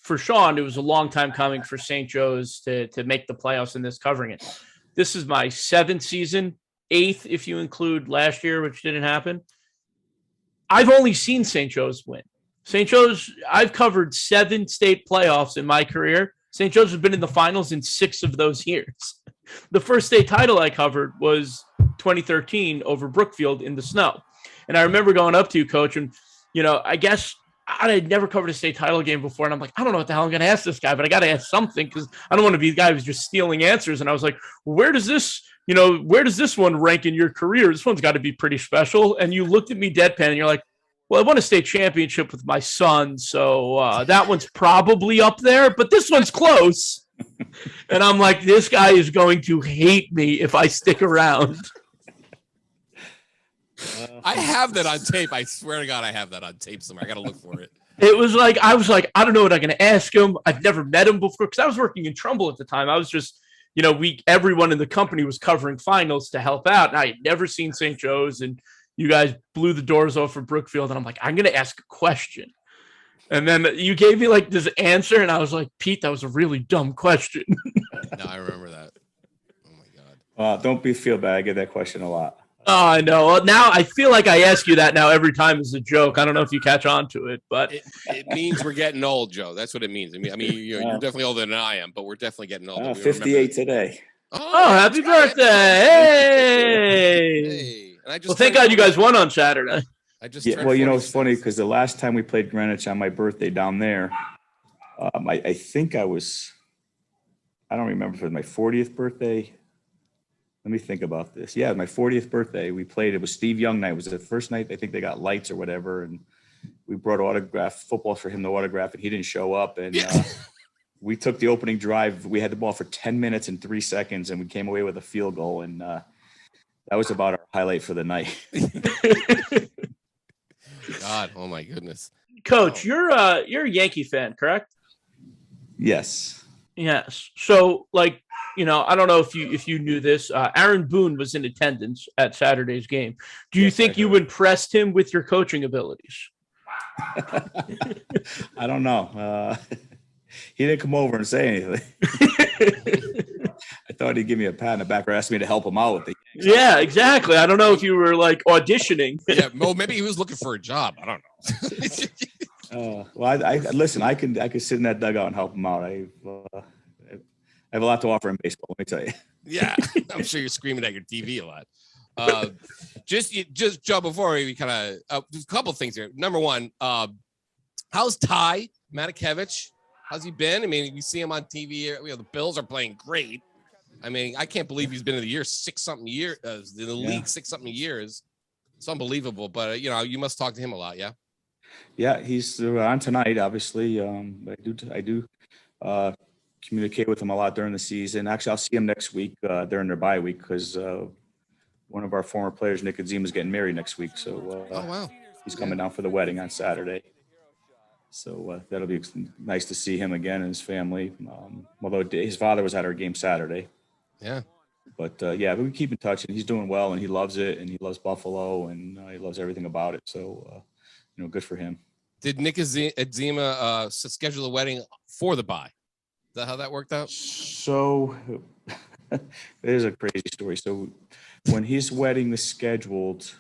for Sean, it was a long time coming for St. Joe's to make the playoffs, and this covering it. This is my 7th season, 8th if you include last year, which didn't happen. I've only seen St. Joe's win. St. Joe's, I've covered 7 state playoffs in my career. St. Joe's has been in the finals in 6 of those years. The first state title I covered was 2013 over Brookfield in the snow. And I remember going up to you, Coach, and, I guess I had never covered a state title game before. And I'm like, I don't know what the hell I'm going to ask this guy, but I got to ask something because I don't want to be the guy who's just stealing answers. And I was like, where does this one rank in your career? This one's got to be pretty special. And you looked at me deadpan and you're like, well, I won a state championship with my son, so that one's probably up there, but this one's close. And I'm like, this guy is going to hate me if I stick around. I have that on tape. I swear to God, I have that on tape somewhere. I got to look for it. It was like, I was like, I don't know what I'm going to ask him. I've never met him before because I was working in Trumbull at the time. I was just, everyone in the company was covering finals to help out. And I had never seen St. Joe's, and you guys blew the doors off for Brookfield. And I'm like, I'm going to ask a question. And then you gave me like this answer. And I was like, Pete, that was a really dumb question. No, I remember that. Oh my God. Don't feel bad. I get that question a lot. Oh, I know. Well, now I feel like I ask you that now every time as a joke. I don't know if you catch on to it, but it means we're getting old, Joe. That's what it means. I mean, you're definitely older than I am, but we're definitely getting older. 58 today. Oh, happy birthday! Hey! And well, thank God you guys won on Saturday. It's funny because the last time we played Greenwich on my birthday down there, I think I don't remember if it was my 40th birthday. Let me think about this. Yeah, my 40th birthday, we played. It was Steve Young night. It was the first night. I think they got lights or whatever, and we brought footballs for him to autograph, and he didn't show up. And we took the opening drive. We had the ball for 10 minutes and 3 seconds, and we came away with a field goal. And that was about our highlight for the night. God, oh my goodness, Coach, you're a Yankee fan, correct? Yes. Yes. So, like, I don't know if you knew this. Aaron Boone was in attendance at Saturday's game. Do you think you impressed him with your coaching abilities? I don't know. He didn't come over and say anything. I thought he'd give me a pat on the back or ask me to help him out with the. Yeah, exactly. I don't know if you were like auditioning. Yeah, well, maybe he was looking for a job. I don't know. Well, I listen. I could sit in that dugout and help him out. I have a lot to offer in baseball. Let me tell you. Yeah, I'm sure you're screaming at your TV a lot. Just Joe, before we kind of a couple of things here. Number one, how's Ty Matakevich? How's he been? I mean, we see him on TV. The Bills are playing great. I mean, I can't believe he's been in the year in the league 6-something years. It's unbelievable. But you must talk to him a lot, yeah. Yeah, he's on tonight, obviously. I do communicate with him a lot during the season. Actually, I'll see him next week during their bye week because one of our former players, Nick Adzima, is getting married next week. So oh wow, he's coming down for the wedding on Saturday. So that'll be nice to see him again and his family. Although his father was at our game Saturday. Yeah. But we keep in touch, and he's doing well, and he loves it, and he loves Buffalo, and he loves everything about it. So, good for him. Did Nick Adzima schedule a wedding for the bye? Is that how that worked out? So it is a crazy story. So when his wedding was scheduled,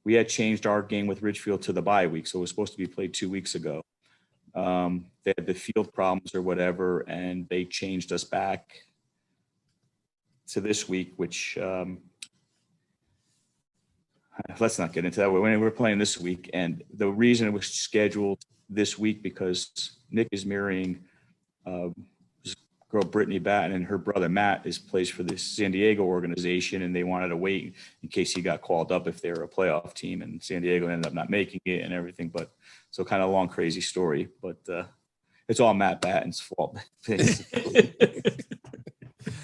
we had changed our game with Ridgefield to the bye week. So it was supposed to be played 2 weeks ago. They had the field problems or whatever, and they changed us back to this week, which let's not get into that. We're playing this week, and the reason it was scheduled this week because Nick is marrying this girl Brittany Batten, and her brother Matt plays for the San Diego organization, and they wanted to wait in case he got called up if they were a playoff team, and San Diego ended up not making it and everything. But so kind of a long, crazy story, but it's all Matt Batten's fault.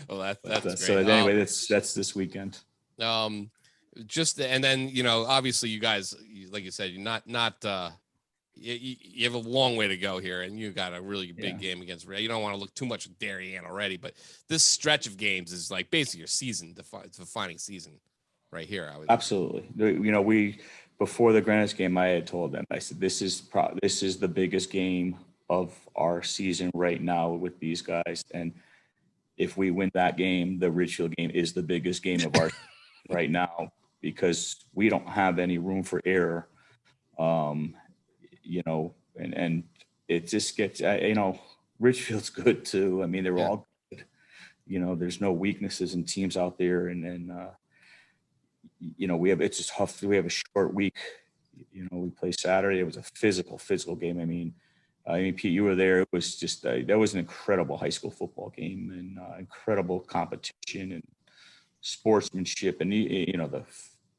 Well, that's great. So anyway, that's this weekend. And then obviously you guys, like you said, you're not you have a long way to go here, and you got a really big game against. You don't want to look too much at Darien already, but this stretch of games is like basically your season, defining season, right here. Absolutely. We before the Greenwich game, I had told them, I said, this is the biggest game of our season right now with these guys, and if we win that game, the Ridgefield game is the biggest game of our right now because we don't have any room for error. And it just gets, Ridgefield's good too. I mean, they're all good. There's no weaknesses in teams out there. It's just tough. We have a short week. We play Saturday. It was a physical game. I mean, Pete, you were there. It was just, that was an incredible high school football game and incredible competition and sportsmanship. And,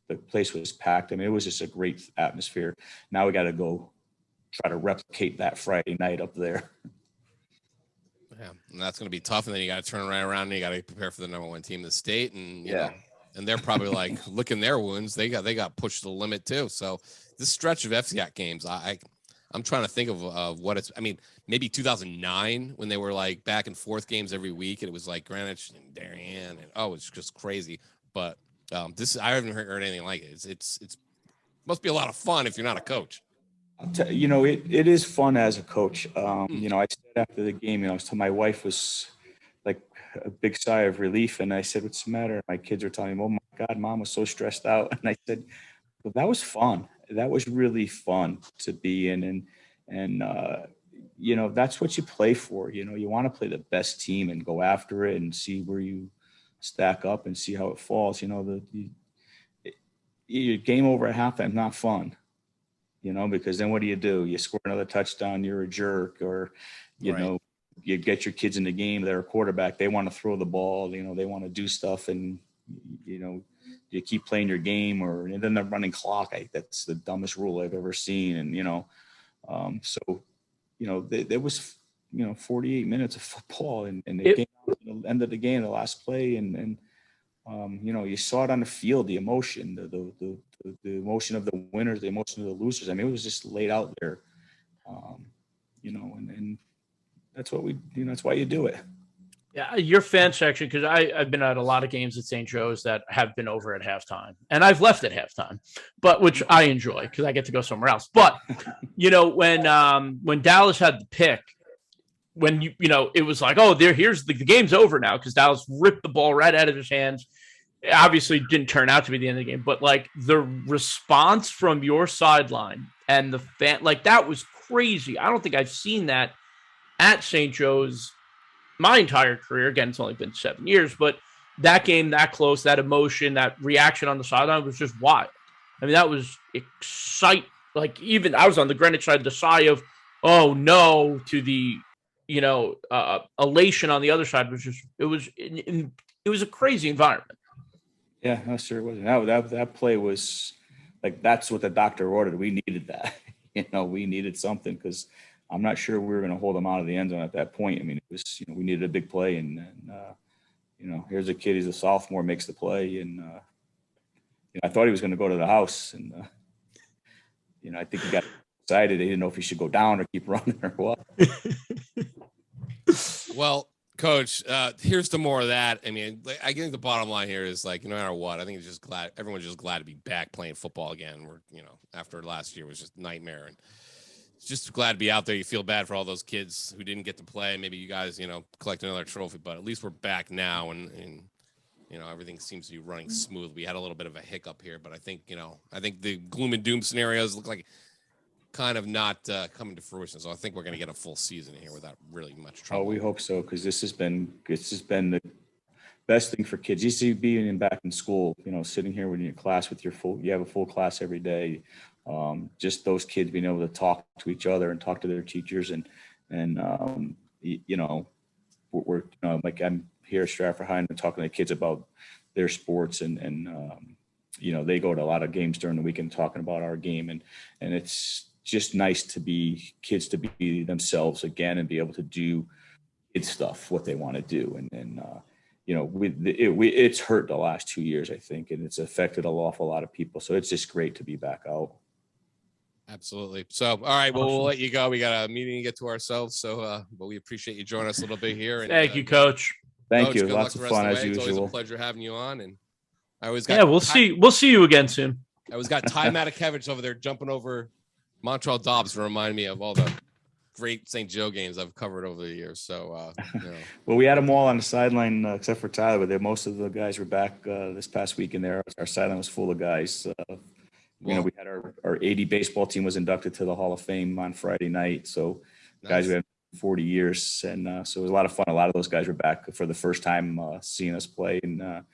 the place was packed. I mean, it was just a great atmosphere. Now we got to go try to replicate that Friday night up there. Yeah, and that's going to be tough. And then you got to turn right around and you got to prepare for the number one team in the state. And, you know, and they're probably like licking their wounds. They got pushed to the limit too. So this stretch of FCAT games, I'm trying to think of what it's, I mean, maybe 2009 when they were like back and forth games every week. And it was like Greenwich and Darien and it's just crazy. But I haven't heard anything like it. It's must be a lot of fun if you're not a coach. It is fun as a coach. I said after the game, my wife was like a big sigh of relief. And I said, what's the matter? My kids are telling me, oh my God, Mom was so stressed out. And I said, well, that was fun. That was really fun to be in. And that's what you play for. You want to play the best team and go after it and see where you stack up and see how it falls. Your game over at halftime is not fun. Because then what do? You score another touchdown, you're a jerk, or, you get your kids in the game, they're a quarterback, they want to throw the ball, they want to do stuff, and, you keep playing your game, and then they're running clock. That's the dumbest rule I've ever seen. And, there was, 48 minutes of football and the end of the game, the last play. And you saw it on the field, the emotion, the emotion of the winners, the emotion of the losers. I mean, it was just laid out there, and that's what that's why you do it. Yeah, your fan section, because I've been at a lot of games at St. Joe's that have been over at halftime, and I've left at halftime, but which I enjoy because I get to go somewhere else. But when Dallas had the pick, when it was like, oh, here's the game's over now because Dallas ripped the ball right out of his hands. It obviously didn't turn out to be the end of the game, but like the response from your sideline and the fan, like that was crazy. I don't think I've seen that at St. Joe's my entire career. Again, it's only been 7 years, but that game, that close, that emotion, that reaction on the sideline was just wild. I mean, that was exciting. Like, even I was on the Greenwich side, the sigh of, oh no, to the, elation on the other side was just, it was a crazy environment. Yeah, no, sure it was. That play was like, that's what the doctor ordered. We needed that. We needed something because I'm not sure we were going to hold them out of the end zone at that point. I mean, it was, we needed a big play, and here's a kid, he's a sophomore, makes the play, and I thought he was going to go to the house, and I think he got excited. He didn't know if he should go down or keep running or what. Well, Coach, here's to more of that. I mean, I think the bottom line here is, like, no matter what, I think it's just everyone's just glad to be back playing football again. We're, after last year was just a nightmare, and just glad to be out there. You feel bad for all those kids who didn't get to play. Maybe you guys, collect another trophy, but at least we're back now, and everything seems to be running smooth. We had a little bit of a hiccup here, but I think the gloom and doom scenarios look like kind of not coming to fruition. So I think we're going to get a full season here without really much trouble. Oh, we hope so, because this has been the best thing for kids. You see, being back in school, sitting here with your class you have a full class every day. Just those kids being able to talk to each other and talk to their teachers, and we're like, I'm here at Stratford High and talking to kids about their sports, and they go to a lot of games during the weekend talking about our game, and it's just nice to be kids to be themselves again and be able to do kid stuff, what they want to do, and it's hurt the last 2 years, I think, and it's affected an awful lot of people. So it's just great to be back out. Absolutely. So, all right, well, we'll let you go. We got a meeting to get to ourselves. So, but we appreciate you joining us a little bit here. And, thank you, Coach. Thank you. Lots of fun as usual. It's always a pleasure having you on. And I always got we'll see you again soon. I always got Ty Matakevich over there jumping over Montreal Dobbs to remind me of all the great St. Joe games I've covered over the years. So, well, we had them all on the sideline except for Tyler, but most of the guys were back this past week in there. Our sideline was full of guys. We had our 80 baseball team was inducted to the Hall of Fame on Friday night. So nice. Guys we had 40 years. And so it was a lot of fun. A lot of those guys were back for the first time seeing us play. And,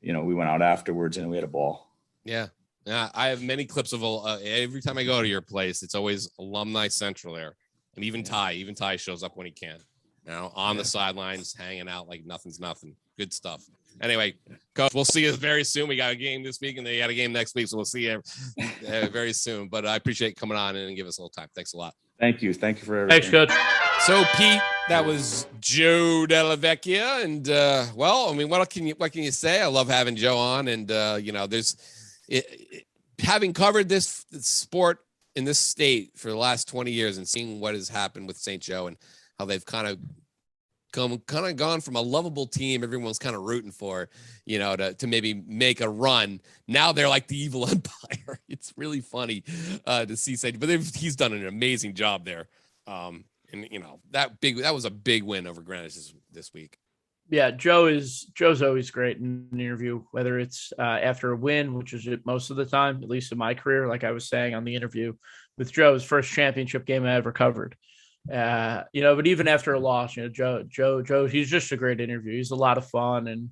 we went out afterwards and we had a ball. Yeah. Yeah. I have many clips of every time I go to your place, it's always Alumni Central there. And even Ty shows up when he can, on the sidelines, hanging out like nothing's nothing. Good stuff. Anyway, Coach, we'll see you very soon. We got a game this week and they got a game next week. So we'll see you very soon. But I appreciate you coming on and give us a little time. Thanks a lot. Thank you. Thank you for everything. Thanks, Coach. So, Pete, that was Joe Della Vecchia. And, what can you say? I love having Joe on. And, having covered this sport in this state for the last 20 years and seeing what has happened with St. Joe and how they've kind of gone from a lovable team everyone's kind of rooting for, to maybe make a run. Now they're like the evil empire. It's really funny to see St. But he's done an amazing job there. That was a big win over Greenwich this week. Yeah, Joe's always great in an interview, whether it's after a win, which is it most of the time, at least in my career. Like I was saying on the interview with Joe's first championship game I ever covered. But even after a loss, Joe, he's just a great interview. He's a lot of fun, and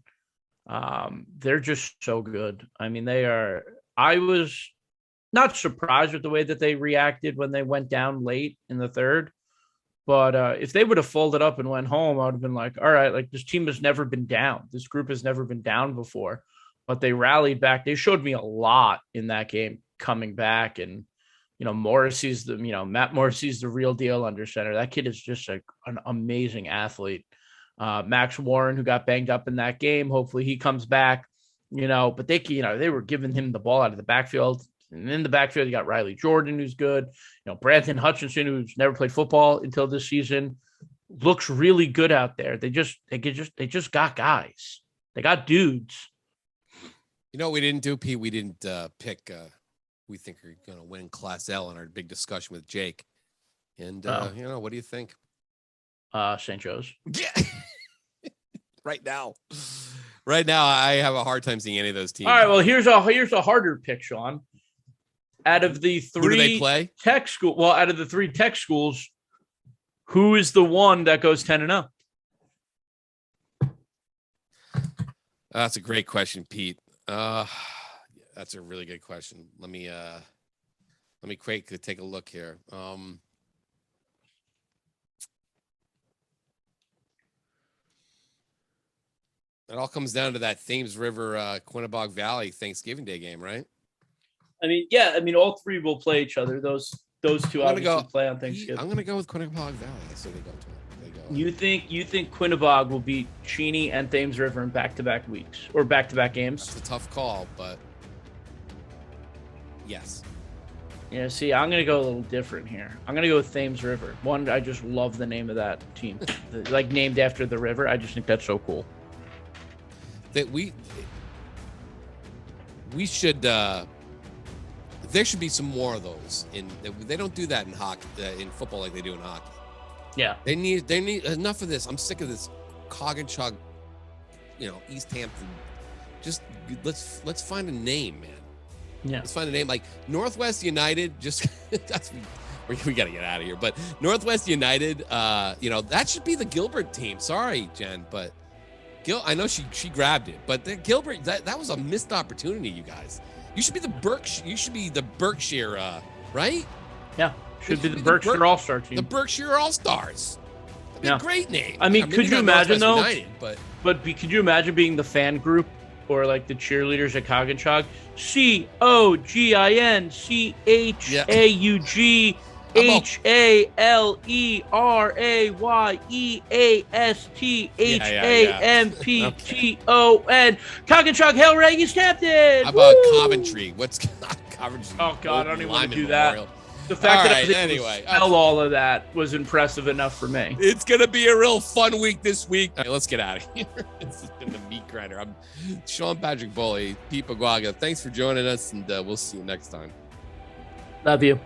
they're just so good. I mean, I was not surprised with the way that they reacted when they went down late in the third. But if they would have folded up and went home, I would have been like, all right, like this team has never been down. This group has never been down before. But they rallied back. They showed me a lot in that game coming back. And, Matt Morrissey's the real deal under center. That kid is just an amazing athlete. Max Warren, who got banged up in that game, hopefully he comes back, but they were giving him the ball out of the backfield. And in the backfield, you got Riley Jordan, who's good. Brandon Hutchinson, who's never played football until this season. looks really good out there. They just got guys. They got dudes. You know what we didn't do, Pete? We didn't pick we think are going to win Class L in our big discussion with Jake. And, you know, what do you think? St. Joe's. Yeah. Right now, I have a hard time seeing any of those teams. All right, well, here's a harder pick, Sean. Out of the Who do they three play? out of the three tech schools, who is the one that goes 10-0? That's a great question, Pete. That's a really good question. Let me quickly take a look here. It all comes down to that Thames River, Quinnebog Valley Thanksgiving Day game, right? I mean, yeah. I mean, all three will play each other. Those two obviously play on Thanksgiving. I'm gonna go with Quinnebog Valley. I say they go to it. They go. You think Quinnebog will beat Cheney and Thames River in back-to-back weeks or back-to-back games? That's a tough call, but yes. Yeah. See, I'm gonna go a little different here. I'm gonna go with Thames River. One, I just love the name of that team, like named after the river. I just think that's so cool. That we should there should be some more of those they don't do that in hockey in football like they do in hockey. Yeah, they need enough of this. I'm sick of this cog and chug, East Hampton. Just let's find a name, man. Yeah, let's find a name like Northwest United. Just we got to get out of here, but Northwest United, that should be the Gilbert team. Sorry, Jen, but I know she grabbed it, but Gilbert, that was a missed opportunity, you guys. You should be the Berkshire, right? Yeah, should be the Berkshire All-Star team. The Berkshire All-Stars. That'd be a great name. I mean, could you imagine though? United, but could you imagine being the fan group or like the cheerleaders at Coggin-Chog? COGINCHAUG. HALERAYEASTHAMPTON. Coggin-Chog, Hail Ray, East Hampton. How about Coventry? What's Coventry? Oh God, I don't even want to do Memorial. that. The fact that I was able anyway, to spell all of that was impressive enough for me. It's gonna be a real fun week this week. All right, let's get out of here. This has been the meat grinder. I'm Sean Patrick Bully, Pete Paguaga. Thanks for joining us, and we'll see you next time. Love you.